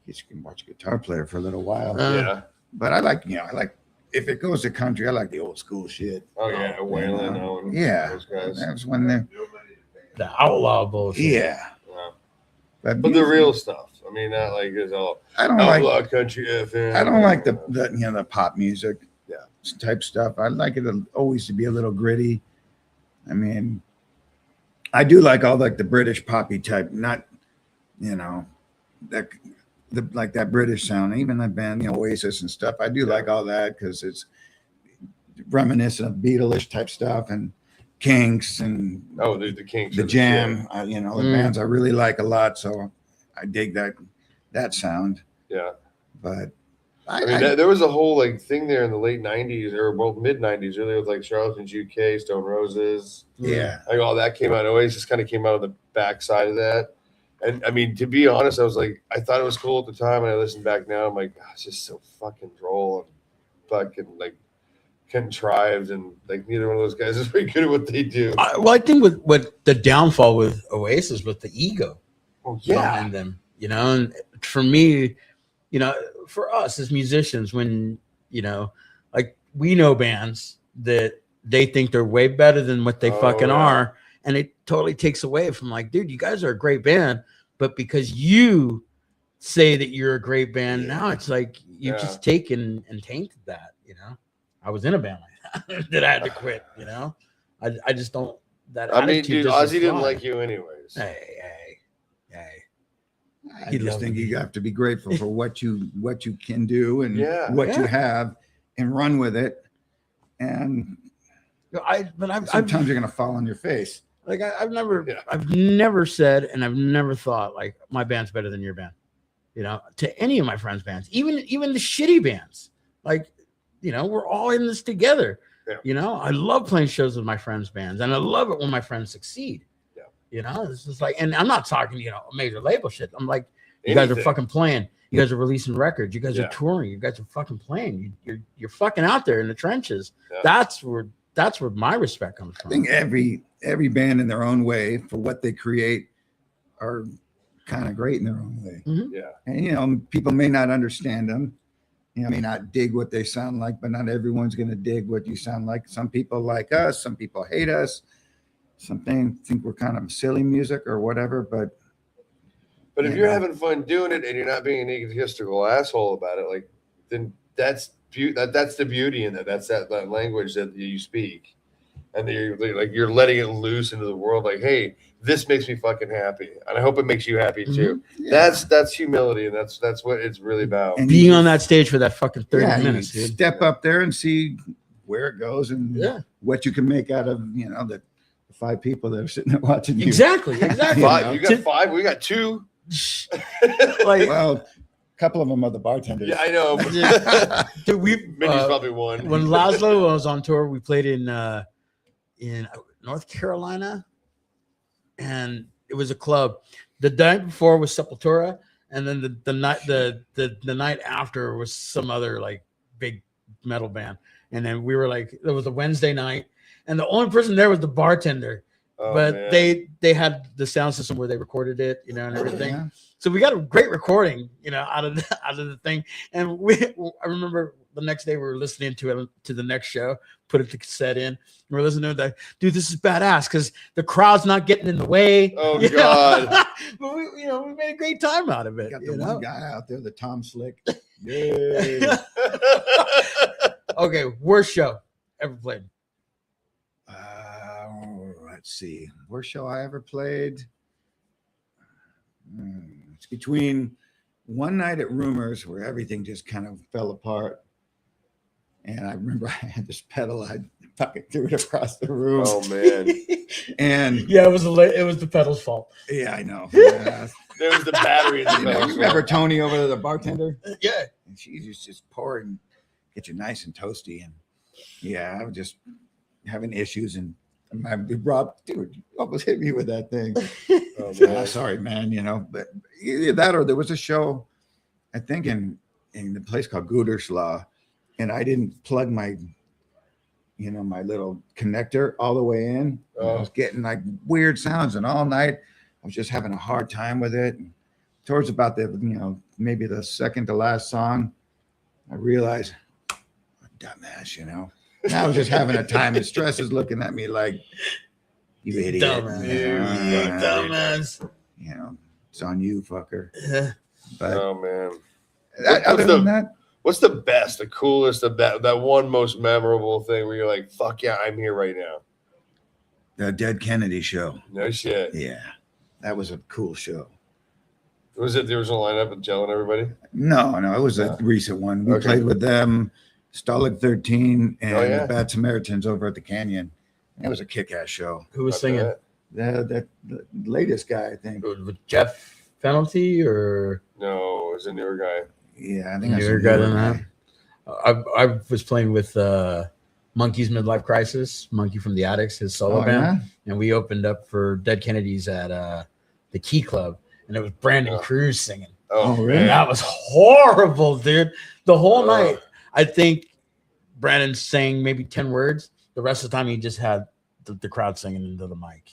You can watch a guitar player for a little while. Yeah. But I like if it goes to country, I like the old school shit. Oh yeah, Waylon Owen. Yeah. Those guys. That was when they're The outlaw bullshit. yeah. Yeah. But But the real stuff. I mean, not like it's all I don't like outlaw country FM. I don't like the pop music Yeah. type stuff. I like it always to be a little gritty. I mean, I do like all like the British poppy type, not that like that British sound, even that band, Oasis and stuff. I do like all that because it's reminiscent of Beatles type stuff and Kinks and Oh, the Kinks. the are Jam. shit. The bands I really like a lot, so I dig that sound. Yeah. But I mean, there was a whole like thing there in the late '90s or both mid '90s, really, with like Charlatans UK, Stone Roses. yeah. Like all that came out. Oasis kind of came out of the backside of that. And I mean, to be honest, I thought it was cool at the time, and I listen back now, I'm like, oh, it's just so fucking droll and fucking like contrived, and like neither one of those guys is very good at what they do. I think what the downfall with Oasis was the ego Oh behind them, and for me, for us as musicians, when like we know bands that they think they're way better than what they fucking are, and it totally takes away from like, dude, you guys are a great band, but because you say that you're a great band, now it's like you just taken and tainted that. I was in a band like that that I had to quit. I just don't. That I mean, attitude dude, doesn't Ozzy didn't fly. like you anyways. Hey. I He just loved think me. you have to be grateful for what you can do and Yeah. what you Yeah. have and run with it. And I've sometimes you're gonna fall on your face. like I've never Yeah. I've never said and I've never thought like my band's better than your band, to any of my friends' bands, even the shitty bands. Like, we're all in this together. Yeah. I love playing shows with my friends' bands, and I love it when my friends succeed. Yeah. This is like, and I'm not talking, major label shit. I'm like, you guys are Anything. fucking playing. You guys are releasing records. You guys Yeah. are touring. You guys are fucking playing. You're fucking out there in the trenches. Yeah. That's where my respect comes I from. think every band in their own way for what they create are kind of great in their own way. Yeah. And people may not understand them. May not dig what they sound like, but not everyone's gonna dig what you sound like. Some people like us, some people hate us. Some think we're kind of silly music or whatever, but But if you're having fun doing it and you're not being an egotistical asshole about it, like then that's the beauty in that. That's that language that you speak, and you're letting it loose into the world. Like, hey, this makes me fucking happy, and I hope it makes you happy too. yeah. That's humility, and that's what it's really about. And Being on that stage for that fucking 30 yeah, minutes, you dude. step up there and see where it goes and Yeah. what you can make out of the 5 people that are sitting there watching you. Exactly. You Five, you got To- 5, we got 2. Like, Well, a couple of them are the bartenders. Yeah, I know. dude, Minnie's probably one. when Lazlo was on tour, we played in North Carolina, and it was a club. The night before was Sepultura, and then the night after was some other like big metal band. And then we were like, it was a Wednesday night, and the only person there was the bartender. Oh, but man. they had the sound system where they recorded it, and everything. Yeah. So we got a great recording, out of the thing. And I remember the next day we were listening to the next show, put it to cassette in. We're listening to that. Dude, this is badass because the crowd's not getting in the way. Oh you know? God. But we made a great time out of it. Got you the know? one guy out there, the Tom Slick. Yeah. Okay, worst show ever played. Let's see. Worst show I ever played. It's between one night at Rumors where everything just kind of fell apart. And I remember I had this pedal, I fucking threw it across the room. Oh man. And Yeah, it was the pedal's fault. yeah, I know. Yeah. There was the battery in the You know, pedal. you remember Tony over there, the bartender? Yeah. And she just pouring, get you nice and toasty. And yeah, I was just having issues. And Rob, dude, you almost hit me with that thing. Oh, Ah, man. sorry, man. You know, but either that or there was a show, I think in the place called Gütersloh, and I didn't plug my little connector all the way in. I was getting like weird sounds, and all night I was just having a hard time with it. And towards about the maybe the second to last song, I realized, dumbass, And I was just having a time, and Stress is looking at me like, you idiot. Dumbass. Dumbass. It's on you, fucker. Yeah. But Oh man. other than that, What's the best, the coolest, that one most memorable thing where you're like, fuck yeah, I'm here right now? the Dead Kennedy show. No shit. Yeah, that was a cool show. Was it the original lineup with Jello and everybody? No, it was a recent one. We Okay. played with them, Stalag 13, and Oh, yeah. the Bad Samaritans over at the Canyon. It was a kick-ass show. Who was Not singing? bad. The latest guy, I think. With Jeff Penalty or No, it was a newer guy. Yeah, I think that's newer a guy newer than guy. that? I was playing with Monkey's Midlife Crisis, Monkey from the Addicts, his solo Oh, band, yeah? and we opened up for Dead Kennedys at the Key Club, and it was Brandon Oh. Cruz singing. Oh, really? And that was horrible, dude. The whole Oh. night, I think Brandon sang maybe 10 words. The rest of the time, he just had the crowd singing into the mic.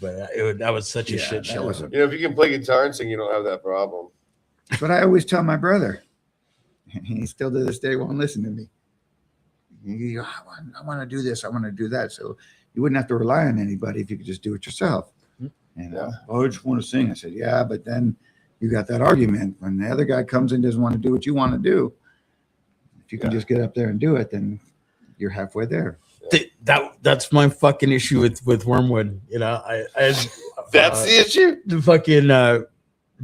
But that was such a Yeah, shit that show. was a- If you can play guitar and sing, you don't have that problem. That's what I always tell my brother. He still to this day won't listen to me. I want to do this. I want to do that. So you wouldn't have to rely on anybody if you could just do it yourself. Yeah. Oh, I just want to sing. I said, yeah, but then you got that argument when the other guy comes in and doesn't want to do what you want to do. If you can just get up there and do it, then you're halfway there. That's my fucking issue with Wormwood. That's the issue. the fucking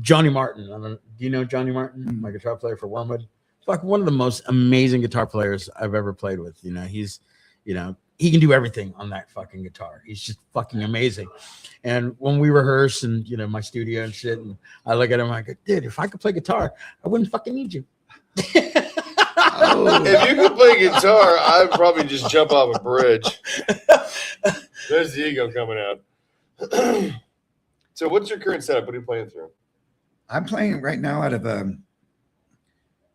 Johnny Martin. Do you know Johnny Martin, my guitar player for Wormwood? Fucking one of the most amazing guitar players I've ever played with. He's, he can do everything on that fucking guitar. He's just fucking amazing. And when we rehearse and my studio and shit, and I look at him, I go, dude, if I could play guitar, I wouldn't fucking need you. If you could play guitar, I'd probably just jump off a bridge. There's the ego coming out. So what's your current setup? What are you playing through? I'm playing right now out of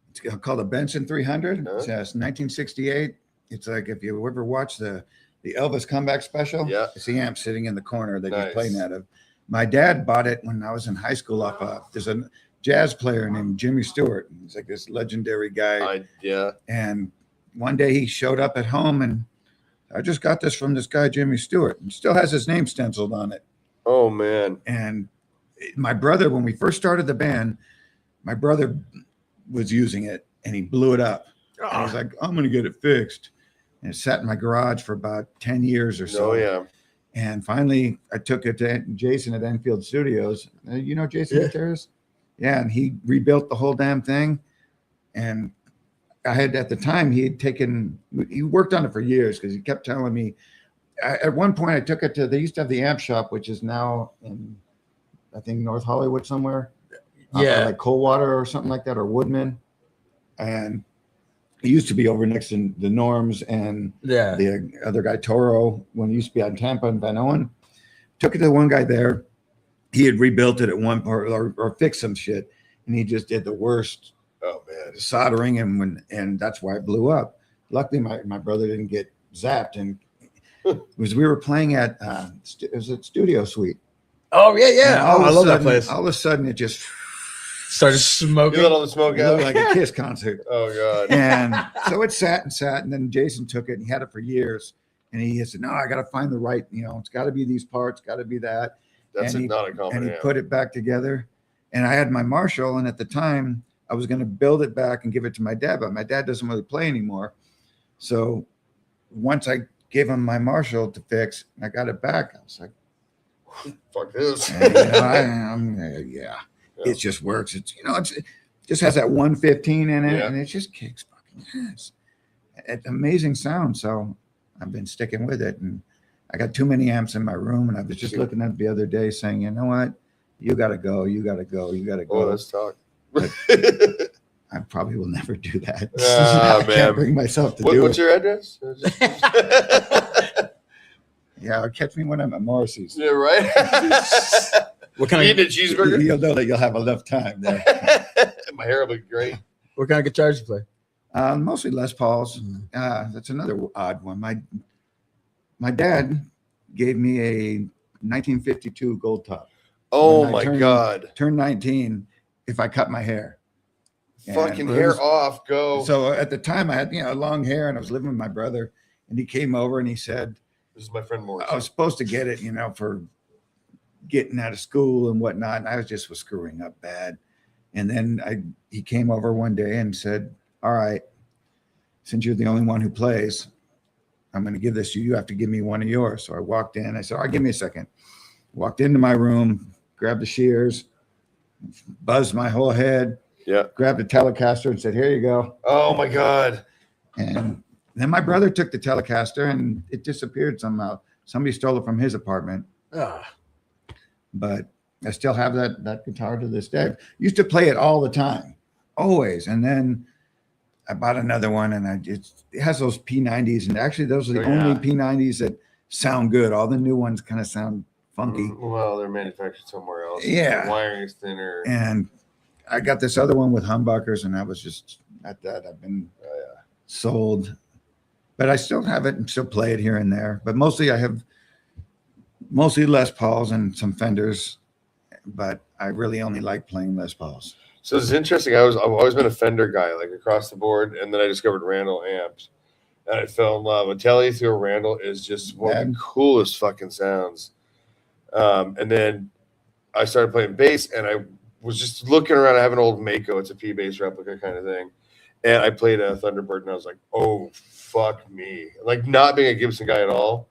it's called a Benson 300. Uh-huh. It's 1968. It's like if you ever watch the Elvis comeback special, Yeah. it's the amp sitting in the corner that Nice. you're playing out of. My dad bought it when I was in high school there's a jazz player named Jimmy Stewart. He's like this legendary guy. Yeah. And one day he showed up at home and I just got this from this guy, Jimmy Stewart, and still has his name stenciled on it. Oh man. And my brother, when we first started the band, my brother was using it and he blew it up. And I was like, I'm going to get it fixed. And it sat in my garage for about 10 years or so. Oh yeah. And finally, I took it to Jason at Enfield Studios. You know Jason Gutierrez? Yeah, and he rebuilt the whole damn thing. And I had, at the time, he worked on it for years because he kept telling me. At one point, I took it to, they used to have the amp shop, which is now in, I think, North Hollywood somewhere. Yeah. Like Coldwater or something like that, or Woodman. And it used to be over next to the Norms and Yeah. the other guy, Toro, when it used to be on Tampa and Van Owen. Took it to one guy there. He had rebuilt it at one part or fixed some shit. And he just did the worst Oh man. soldering and that's why it blew up. Luckily, my brother didn't get zapped. And it was, we were playing at, it was at Studio Suite. Oh, yeah, And yeah. Oh, I love that place. All of a sudden, it just Started You smoking. let all the smoke It out. looked like a Kiss concert. Oh god. And so it sat and sat, and then Jason took it and he had it for years. And he said, "No, I got to find the right, it's got to be these parts, got to be that." That's and he, not a common And he amp. put it back together. And I had my Marshall, and at the time I was going to build it back and give it to my dad, but my dad doesn't really play anymore. So once I gave him my Marshall to fix, and I got it back, I was like, Fuck this. yeah, it just works. It just has that 115 in it, Yeah. and it just kicks fucking ass. It's amazing sound. So I've been sticking with it, and I got too many amps in my room, and I was just looking at it the other day, saying, you know what, you got to go, you got to go, you got to go. Oh, let's talk. I probably will never do that. Ah, I can't bring myself to do What's it. your address? Yeah, catch me when I'm at Morrissey's. Yeah, right. What kind Eating a of cheeseburger. You'll know that you'll have enough time there. My hair will be great. what kind of guitars you play? Mostly Les Pauls. That's another odd one. My dad gave me a 1952 gold top. Oh When I my god. Turned 19 if I cut my hair. Fucking And it hair was- off. Go. So at the time I had long hair, and I was living with my brother, and he came over and he said, This is my friend Morris. I was supposed to get it, for getting out of school and whatnot. And I was screwing up bad. And then he came over one day and said, all right, since you're the only one who plays, I'm going to give this to you. You have to give me one of yours. So I walked in. I said, all right, give me a second. Walked into my room, grabbed the shears, buzzed my whole head, grabbed the Telecaster and said, here you go. Oh my god. And then my brother took the Telecaster and it disappeared somehow. Somebody stole it from his apartment. But I still have that guitar to this day. Used to play it all the time, always. And then I bought another one, and it has those P90s, and actually those are the only P90s that sound good. All the new ones kind of sound funky. Well, they're manufactured somewhere else. Yeah. The wiring is thinner. And I got this other one with humbuckers, and I was just at that. I've been sold, but I still have it and still play it here and there. But mostly I have Les Pauls and some Fenders, but I really only like playing Les Pauls. So it's interesting. I've always been a Fender guy, like across the board, and then I discovered Randall amps, and I fell in love. I'm telling you, through a Randall is just one of the coolest fucking sounds. And then I started playing bass, and I was just looking around. I have an old Mako. It's a P bass replica kind of thing, and I played a Thunderbird, and I was like, oh fuck me! Like not being a Gibson guy at all,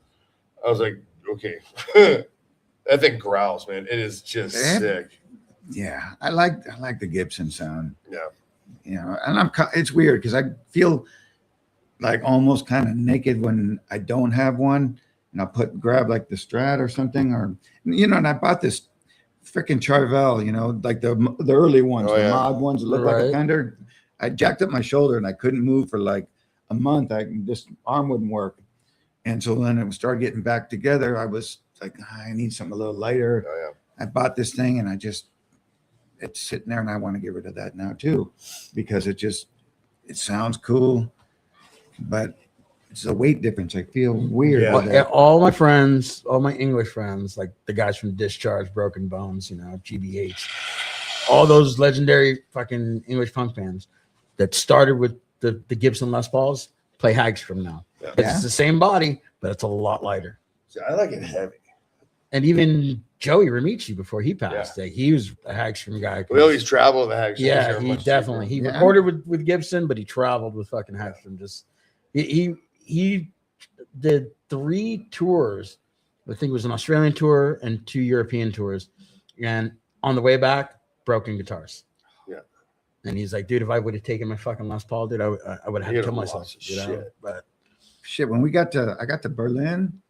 I was like, okay, that thing growls, man. It is just sick. Yeah, I like the Gibson sound. Yeah. And it's weird because I feel like almost kind of naked when I don't have one, and I'll grab like the Strat or something, or and I bought this freaking Charvel, like the early ones, the mod ones that look like a Fender. I jacked up my shoulder and I couldn't move for like a month. This arm wouldn't work, and so then it started getting back together. I was like, I need something a little lighter. I bought this thing, and it's sitting there, and I want to get rid of that now too, because it sounds cool, but it's a weight difference. I feel weird. All my friends, all my English friends, like the guys from Discharge, Broken Bones, GBH, all those legendary fucking English punk bands that started with the Gibson Les Pauls play Hagstrom now. It's the same body, but it's a lot lighter. See, I like it heavy. And even Joey Ramici, before he passed, he was a Hagstrom guy. We always travel with the Hagstrom. Yeah, he definitely. He recorded with Gibson, but he traveled with fucking Hagstrom. Just he did 3 tours. I think it was an Australian tour and 2 European tours. And on the way back, broken guitars. Yeah. And he's like, dude, if I would have taken my fucking Les Paul, dude, I would have had to kill myself. But when I got to Berlin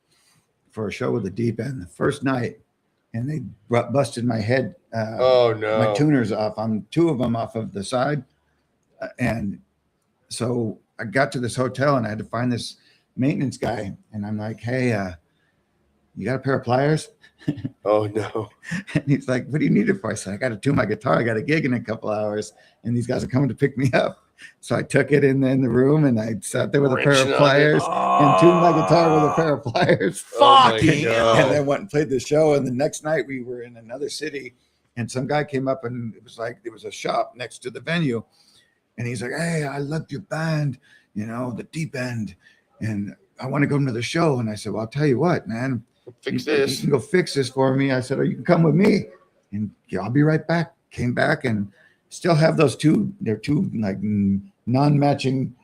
for a show with the Deep End the first night, and they busted my head. My tuners off on 2 of them off of the side, and so I got to this hotel and I had to find this maintenance guy, and I'm like, hey, you got a pair of pliers? Oh no. And he's like, what do you need it for? I said, I got to tune my guitar. I got a gig in a couple hours, and these guys are coming to pick me up. So I took it in the room, and I sat there with a pair of pliers and tuned my guitar with a pair of pliers. Fucking and then went and played the show. And the next night we were in another city, And some guy came up and it was like there was a shop next to the venue, and he's like, "Hey, I love your band, the Deep End, and I want to go to the show." And I said, "Well, I'll tell you what, man, Fix you this. can go fix this for me." I said, "Oh, you can come with me." And yeah, I'll be right back. Came back and still have those two like non-matching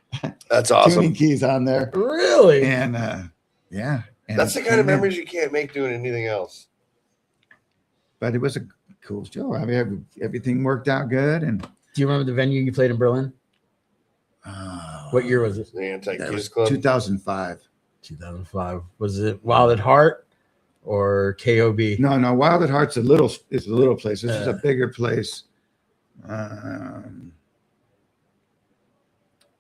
That's awesome. tuning keys on there. Really? And yeah. And That's the it kind of came in. memories you can't make doing anything else. But it was a cool show. I mean, everything worked out good. And Do you remember the venue you played in Berlin? What year was it? The that Anti-Gizz was Club. 2005. 2005. Was it Wild at Heart or KOB? No, Wild at Heart's a little place. This is a bigger place.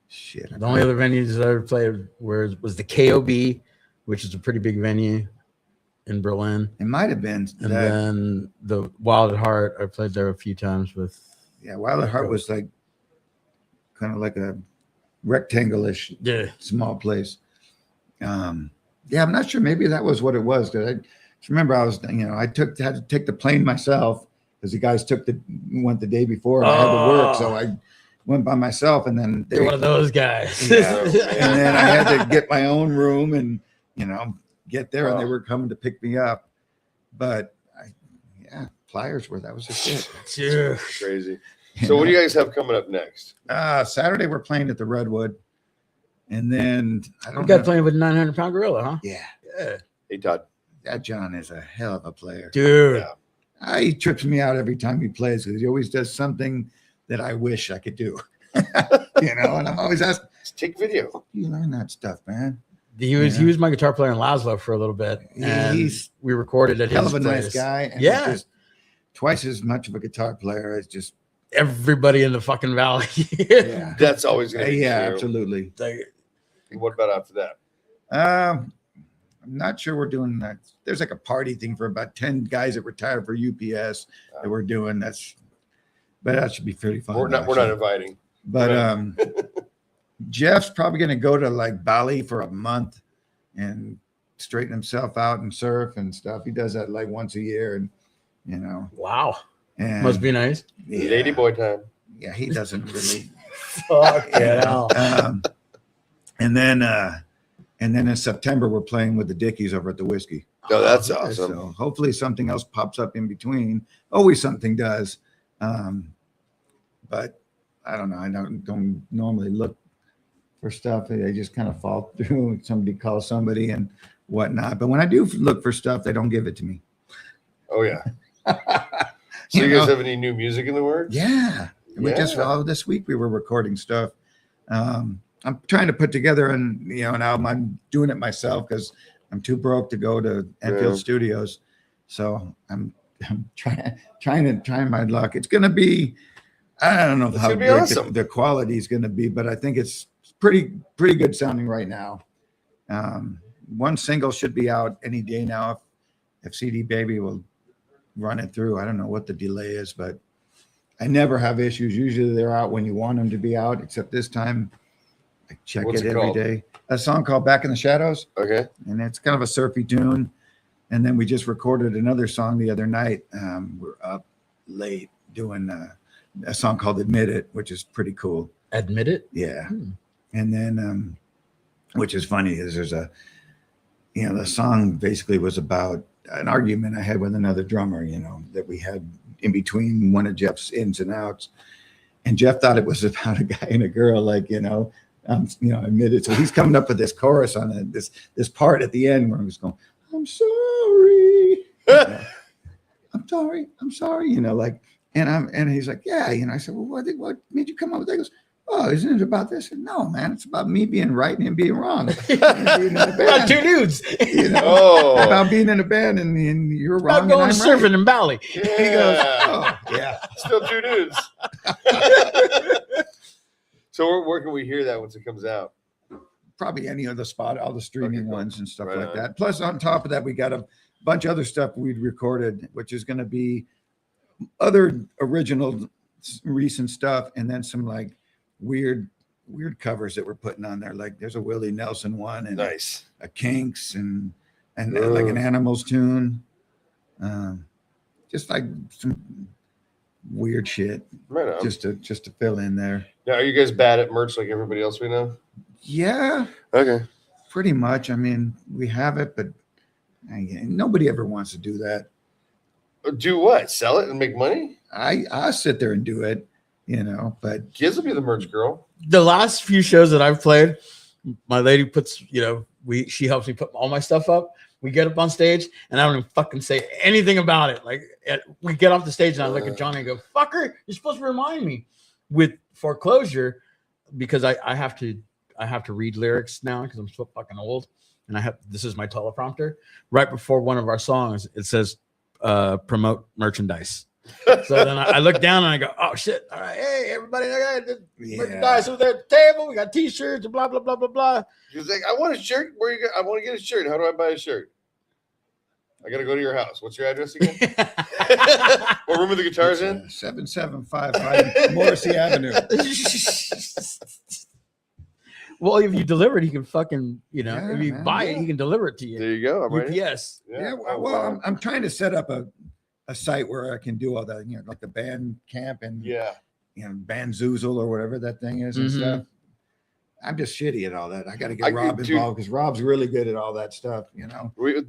Shit. The only other venues I ever played was the KOB, which is a pretty big venue in Berlin. It might have been And that. then the Wild at Heart, I played there a few times with. Yeah, Wild at Heart was like kind of like a rectangle-ish Yeah. small place. Yeah, I'm not sure. Maybe that was what it was. Because I just remember I was, I had to take the plane myself because the guys went the day before. And I had to work, so I went by myself. And then You're one of those guys. Yeah. And then I had to get my own room and get there, and they were coming to pick me up. But Flyers that was just it. Sure. Crazy. So what do you guys have coming up next? Saturday we're playing at the Redwood, and then I You don't got know. playing with 900-pound gorilla, huh? Yeah, Yeah. Hey, Todd. that John is a hell of a player. Dude. Yeah. He trips me out every time he plays because he always does something that I wish I could do. And I'm always asking, Let's take video. "You learn that stuff, man." He was my guitar player in Lazlo for a little bit. And He's we recorded at Hell his of a place. nice guy. And Yeah. he's just twice as much of a guitar player as just Everybody in the fucking valley. yeah. That's always going to be Yeah, true. absolutely. Like, What about after that? I'm not sure we're doing that. There's like a party thing for about 10 guys that retired for UPS that we're doing. But that should be pretty fun. We're not inviting. But Jeff's probably going to go to like Bali for a month and straighten himself out and surf and stuff. He does that like once a year, and wow. and Must be nice. yeah, Lady boy time. Yeah, he doesn't really. Fuck yeah. And then in September we're playing with the Dickies over at the Whiskey. No, that's awesome. So hopefully something else pops up in between. Always something does. But I don't know. I don't normally look for stuff. I just kind of fall through. Somebody calls somebody and whatnot. But when I do look for stuff, they don't give it to me. Oh, yeah. So you guys have any new music in the works? Yeah. We just this week we were recording stuff. I'm trying to put together an album. I'm doing it myself because I'm too broke to go to Enfield Studios. So I'm trying my luck. It's gonna be, I don't know how great awesome. the quality is gonna be, but I think it's pretty good sounding right now. One single should be out any day now if CD Baby will run it through. I don't know what the delay is, but I never have issues. Usually they're out when you want them to be out, except this time I check What's it it every called? day. A song called Back in the Shadows, Okay. and it's kind of a surfy tune. And then we just recorded another song the other night. We're up late doing a song called Admit It, which is pretty cool. Admit it? Yeah. And then, which is funny, is there's the song basically was about an argument I had with another drummer, that we had in between one of Jeff's ins and outs. And Jeff thought it was about a guy and a girl, admit it. So he's coming up with this chorus on this part at the end where he's going, "I'm sorry." I'm sorry, and he's like, "Yeah," I said, "Well, what made you come up with that?" He goes, "Oh, isn't it about this?" I said, "No, man, it's about me being right and him being wrong." About two dudes. About being in a band and you're wrong. About going and I'm surfing right. in Bali. He goes, "Oh, yeah." Still two dudes. So where can we hear that once it comes out? Probably any other spot, all the streaming Okay, cool. ones and stuff Right like on. that. Plus, on top of that, we got a bunch of other stuff we'd recorded, which is going to be other original recent stuff, and then some like weird covers that we're putting on there. Like there's a Willie Nelson one and Nice. a Kinks and like an Animals tune. Just like some weird shit Right on. just to fill in there. Now, are you guys bad at merch like everybody else we know? Yeah, Okay. pretty much. I mean, we have it, but nobody ever wants to do that. Do what? Sell it and make money? I sit there and do it, but Gizz will be the merch girl. The last few shows that I've played, my lady puts, she helps me put all my stuff up. We get up on stage, and I don't even fucking say anything about it. Like, we get off the stage, and I look at Johnny and go, "Fucker, you're supposed to remind me." With Foreclosure, because I have to read lyrics now because I'm so fucking old, and this is my teleprompter. Right before one of our songs, it says, "Promote merchandise." So then I look down and I go, "Oh shit! All right, hey everybody, merchandise over there at the table. We got T-shirts and blah blah blah blah blah." He's like, "I want a shirt. I want to get a shirt. How do I buy a shirt? I got to go to your house. What's your address again? What room are the guitars in? 7755 Morrissey Avenue. Well, if you deliver it, he can fucking, if you buy it, he can deliver it to you. There you go. I'm ready. UPS. Yeah. Well, I'm trying to set up a site where I can do all that, like the band camp and Band Zoozle or whatever that thing is and stuff. I'm just shitty at all that. I got to get Rob involved because Rob's really good at all that stuff.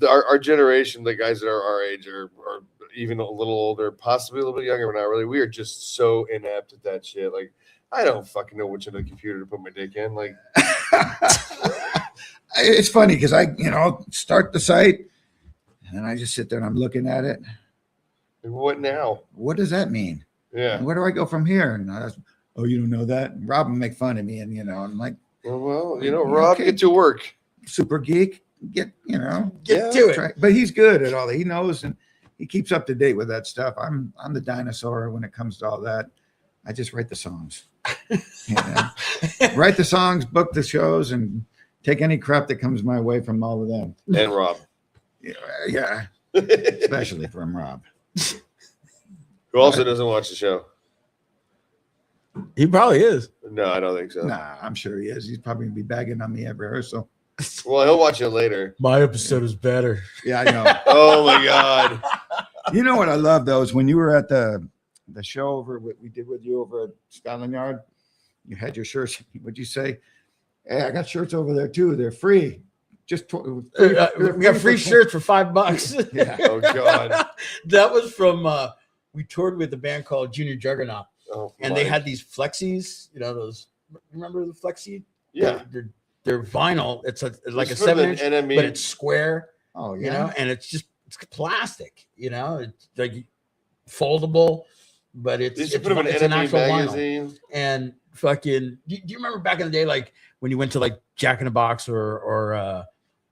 Our generation, the guys that are our age or even a little older, possibly a little bit younger, but not really. We are just so inept at that shit. Like, I don't fucking know which end of the computer to put my dick in. Like, it's funny because I'll start the site and then I just sit there and I'm looking at it. What now? What does that mean? Yeah. And where do I go from here? And you don't know that? And Rob will make fun of me, and I'm like, well, Rob, get to work. Super geek, get to it. But he's good at all that. He knows and he keeps up to date with that stuff. I'm the dinosaur when it comes to all that. I just write the songs. Write the songs, book the shows, and take any crap that comes my way from all of them. And Rob. Yeah. Especially from Rob. Who also doesn't watch the show? He probably is. No, I don't think so. Nah, I'm sure he is. He's probably gonna be bagging on me at rehearsal. Well, he'll watch it later. My episode is better. Yeah, I know. Oh my God. You know what I love though is when you were at the show we did with you over at Scotland Yard, you had your shirts. What'd you say? Hey, I got shirts over there too. They're free. Just we got free shirts for $5. Yeah. Oh God. That was from we toured with a band called Junior Juggernaut. Oh, and they had these flexis, those. Remember the flexi? Yeah, they're vinyl. It's like a 7-inch, NME. but it's square. Oh yeah, and it's plastic. It's like foldable, but it's put them in an actual magazine. Vinyl. And fucking, do you remember back in the day, like when you went to like Jack in the Box or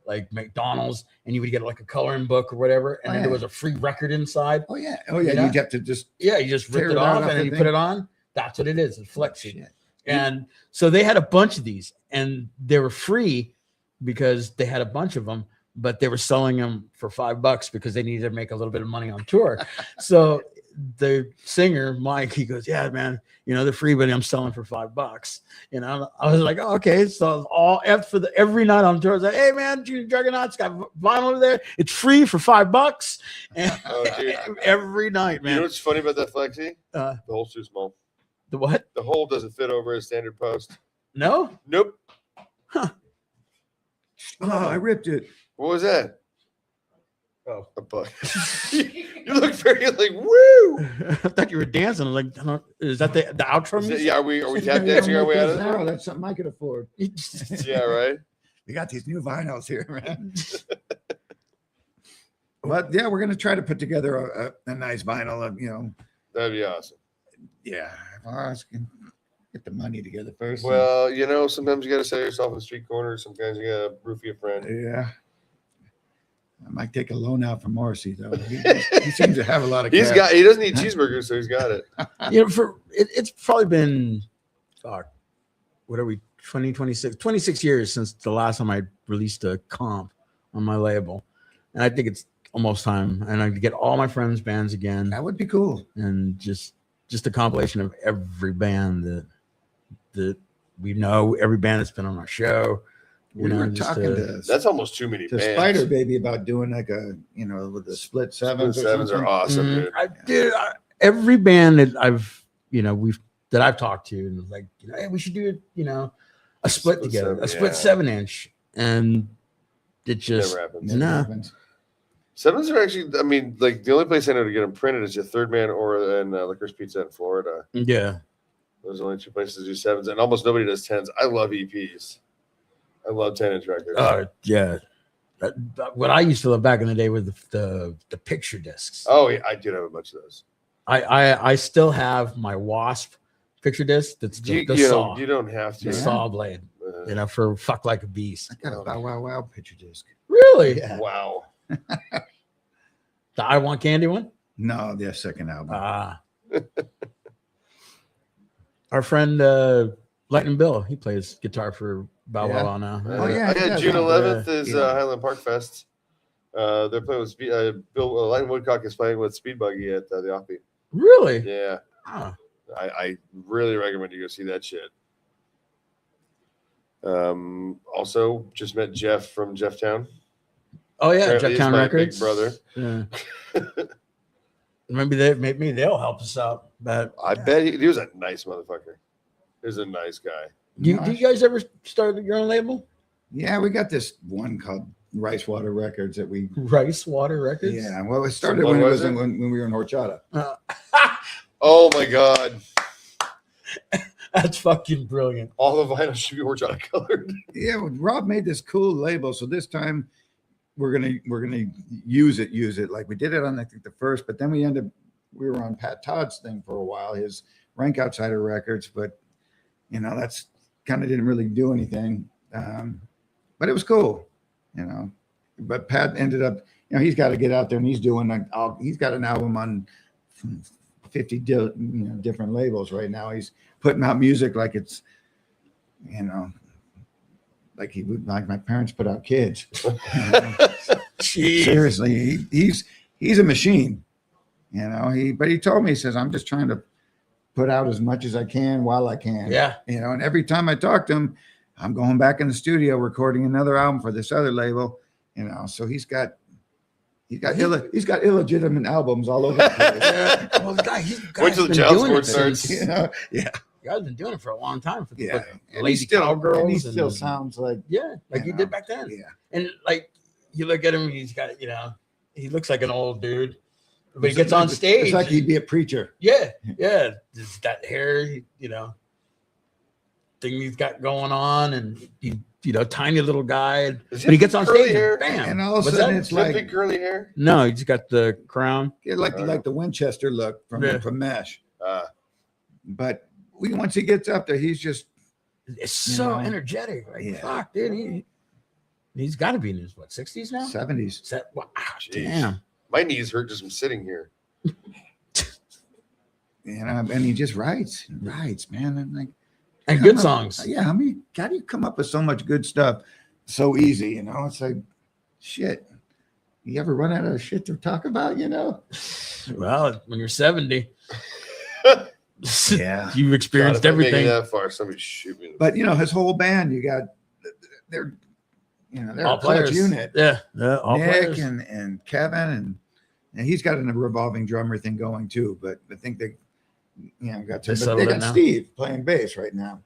like McDonald's, and you would get like a coloring book or whatever, and then there was a free record inside. Oh yeah. You have to just you just rip it off and then you put it on. That's what it is. It's flexi. And so they had a bunch of these, and they were free because they had a bunch of them, but they were selling them for $5 because they needed to make a little bit of money on tour. So the singer, Mike, he goes, "Yeah, man, they're free, but I'm selling for $5." I was like, "Oh, okay." So all for every night on tour, I was like, "Hey, man, Junior Juggernaut's got vinyl over there. It's free for $5." And every night, man. You know what's funny about that flexi? The hole's too small. The what? The hole doesn't fit over a standard post. No? Nope. Huh. Oh, I ripped it. What was that? Oh, a buck. You look very like woo. I thought you were dancing. I'm like, is that the outro music? Yeah, are we tap dancing our way out of it? No, that's something I could afford. Yeah, right. We got these new vinyls here, man. But yeah, we're gonna try to put together a nice vinyl of That'd be awesome. Yeah, I can get the money together first. Well, sometimes you got to sell yourself in the street corner. Sometimes you got to roofie a friend. Yeah. I might take a loan out from Morrissey though. He seems to have a lot of cash. He doesn't eat cheeseburgers, so he's got it. It's probably been what are we 26 years since the last time I released a comp on my label. And I think it's almost time. And I get all my friends' bands again. That would be cool. And just a compilation of every band that we know, every band that's been on our show. We were talking that's almost too many bands. Spider Baby about doing like a with the split sevens. Split sevens are awesome, dude. every band that I've talked to, and like, hey, we should do a split together, a split 7-inch, and it just never happens. nah. Sevens are actually, I mean, like the only place I know to get them printed is your Third Man or in Licorice Pizza in Florida. Yeah. Those are the only 2 places to do 7s, and almost nobody does 10s. I love EPs. I love 10-inch records. Yeah. What I used to love back in the day were the picture discs. Oh, yeah, I do have a bunch of those. I still have my Wasp picture disc. That's the saw. You don't have to. The saw blade. For Fuck Like a Beast. I got a Bow Wow Wow picture disc. Really? Yeah. Wow. The I Want Candy one? No, their second album. Our friend Lightning Bill, he plays guitar for Bow Wow Wow now. Oh, yeah, he does. June 11th is Yeah. Highland Park Fest. They're playing with Bill Lightning Woodcock is playing with Speed Buggy at the Offbeat. Really? Yeah. Oh. I really recommend you go see that shit. Also, just met Jeff from Jefftown. Oh yeah, Apparently Jefftown he's my Records. big brother. Yeah. Maybe they'll help us out. But I bet he was a nice motherfucker. He was a nice guy. do you guys ever start your own label? Yeah, we got this one called Rice Water Records that we. Rice Water Records. Yeah, well, it started So when what when we were in Horchata. Oh my god! That's fucking brilliant. All the vinyl should be horchata colored. Yeah, well, Rob made this cool label, so this time we're gonna use it like we did it on I think the first, but then we were on Pat Todd's thing for a while, his Rank Outsider Records, but that's kind of didn't really do anything, but it was cool, But Pat ended up, he's got to get out there and he's doing he's got an album on 50 different labels right now. He's putting out music like it's like he would, like my parents put out kids. Seriously, he's a machine, but he told me, he says, I'm just trying to put out as much as I can while I can. Yeah. And every time I talk to him, I'm going back in the studio recording another album for this other label, so he's got illegitimate albums all over the place. Well, Wait till the child support starts. Yeah. You guys have been doing it for a long time. For Yeah. and he still sounds like he did back then. Yeah. And like you look at him, he's got he looks like an old dude, but he gets on stage. It's like he'd be a preacher. Yeah, just that hair, thing he's got going on, and he, tiny little guy, but he gets on stage, hair? bam, And all of a What's sudden that? it's like big curly hair. No, he's got the crown. like the Winchester look from Mesh. Uh, But once he gets up there, he's just It's so energetic. Like, fuck, dude, he's got to be in his 60s now, 70s. Wow, Jeez. damn. my knees hurt just from sitting here. And he just writes, man. I'm like, And good songs. Yeah, how do you come up with so much good stuff so easy? It's like, shit. You ever run out of shit to talk about? Well, when you're 70, Yeah, you've experienced everything. That far, somebody shoot me. But his whole band, they're All a clutch players. unit. Yeah, all Nick players. and Kevin and he's got a revolving drummer thing going too. But I think they got They to. But settled they it got now? Steve playing bass right now.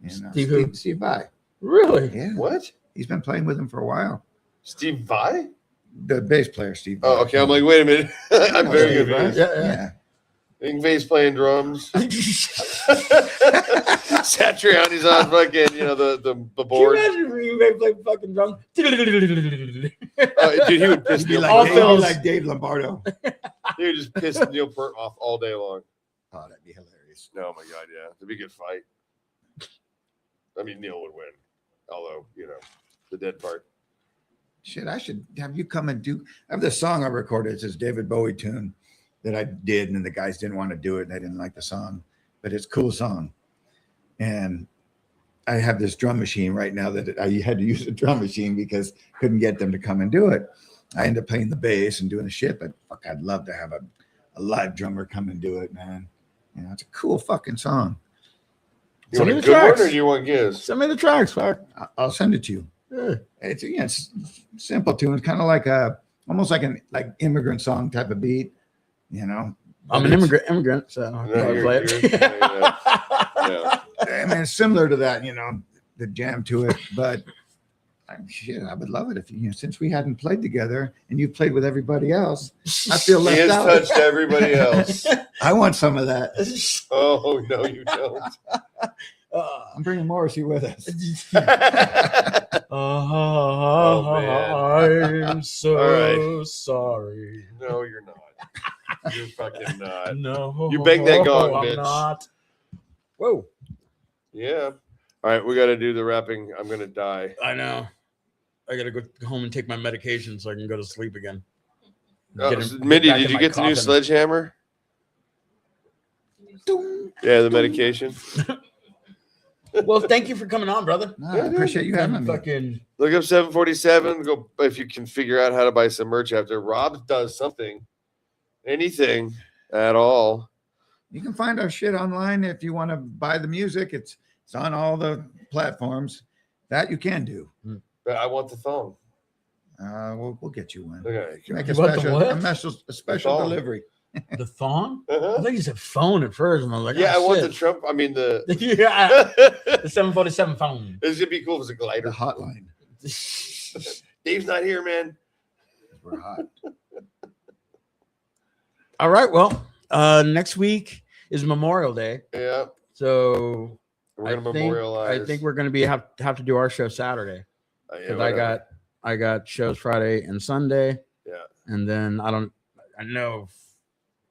Steve who? Steve Vai. Really? Yeah, What? he's been playing with him for a while. Steve Vai? The bass player, Steve. Oh, Vai. okay. I'm like, wait a minute. I'm very Steve, confused. right? Yeah. Ingve's playing drums. Satriani's on fucking, the board. Can you imagine if you play fucking drums? Dude, he would piss He'd be Neil all like, Peart off. fills. Dave Lombardo. He would just piss Neil Peart off all day long. Oh, that'd be hilarious. Oh my god, yeah. It'd be a good fight. I mean, Neil would win. Although, the dead part. Shit, I should have you come and do. I have this song I recorded. It's this David Bowie tune that I did, and the guys didn't want to do it, and I didn't like the song, but it's a cool song. And I have this drum machine right now that I had to use a drum machine because couldn't get them to come and do it. I ended up playing the bass and doing the shit, but fuck, I'd love to have a live drummer come and do it, man. It's a cool fucking song. You Send want me a the good tracks. one or do you want Gizz? Send me the tracks, fuck. I'll send it to you. Yeah. It's simple tune. It's kind of like almost like an immigrant song type of beat, I'm an immigrant, so I you're- play it. Yeah. I mean, it's similar to that, the jam to it. But shit, I would love it if since we hadn't played together and you played with everybody else, I feel He left has out. touched everybody else. I want some of that. Oh no, you don't. I'm bringing Morrissey with us. I'm so All right. sorry. No, you're not. You're fucking not. No, You bang that gong, I'm bitch. not. Whoa, Yeah. All right, we got to do the wrapping. I'm gonna die. I know. I gotta go home and take my medication so I can go to sleep again. Mindy, did you get the new sledgehammer? Yeah, the medication. Well, thank you for coming on, brother. No, I appreciate you having me. Fucking Look up 747. Go if you can figure out how to buy some merch after. Rob does something, anything at all. You can find our shit online if you want to buy the music. It's on all the platforms. That you can do. But I want the thong. We'll get you one. Okay. Make You want the what? a special thong. delivery. the thong. Uh-huh. I think you said phone at first, and I was like, Yeah, I oh, want the shit. Trump. I mean the. Yeah, the 747 phone. This would be cool if it's a The glider. hotline. Dave's not here, man. We're hot. All right, well, next week is Memorial Day, Yeah, so we're gonna I think- memorialize. I think we're going to have to do our show Saturday Yeah, because whatever. I got shows Friday and Sunday. Yeah. And then I know.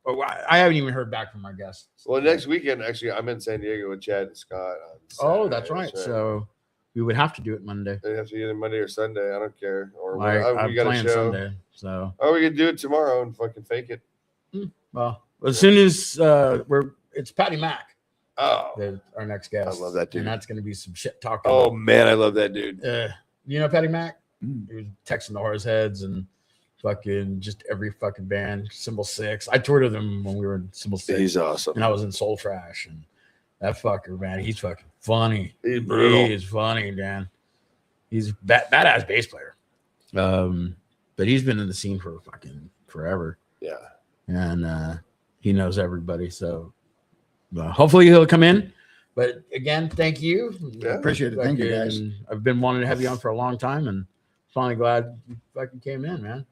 Oh, I haven't even heard back from our guests. Well, next weekend, actually, I'm in San Diego with Chad and Scott. On Oh, Saturday, that's right. So we would have to do it Monday. they have to either Monday or Sunday. I don't care. Or I'm we got a playing show. Sunday, so Or we could do it tomorrow and fucking fake it. well, as soon as it's Patty Mack, Oh, our next guest. I love that dude. and that's going to be some shit talking. oh man, I love that dude. You know Patty Mack? Mm. He was texting the Horse Heads and fucking just every fucking band. Symbol 6. I toured with him when we were in Symbol 6. He's awesome. and I was in Soul Trash. And that fucker, man, he's fucking funny. He's brutal. He is funny, man. He's badass bass player. But he's been in the scene for fucking forever. Yeah. And he knows everybody. So hopefully he'll come in. But again, thank you. Yeah. Appreciate it. Thank you, guys. I've been wanting to have you on for a long time, and finally glad you fucking came in, man.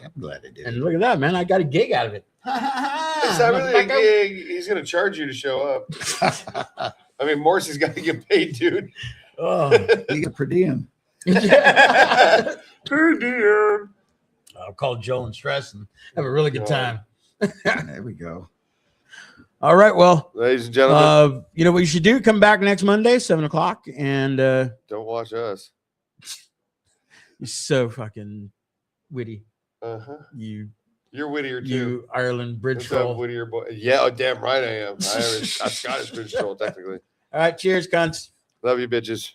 I'm glad I did. And look at that, man. I got a gig out of it. It's not really a gig. He's gonna charge you to show up. I mean, Morrissey's got to get paid, dude. Oh. You get per diem. Yeah. Per diem. I'll call Joe and Stress and have a really good time. There we go. All right. Well, Ladies and gentlemen, you know what you should do? Come back next Monday, 7:00, and don't watch us. you're so fucking witty. Uh-huh. You You're wittier too. Ireland bridge What's up, troll. Whittier boy? Yeah, oh, damn right I am. I'm Scottish bridge troll, technically. All right. Cheers, cunts. Love you, bitches.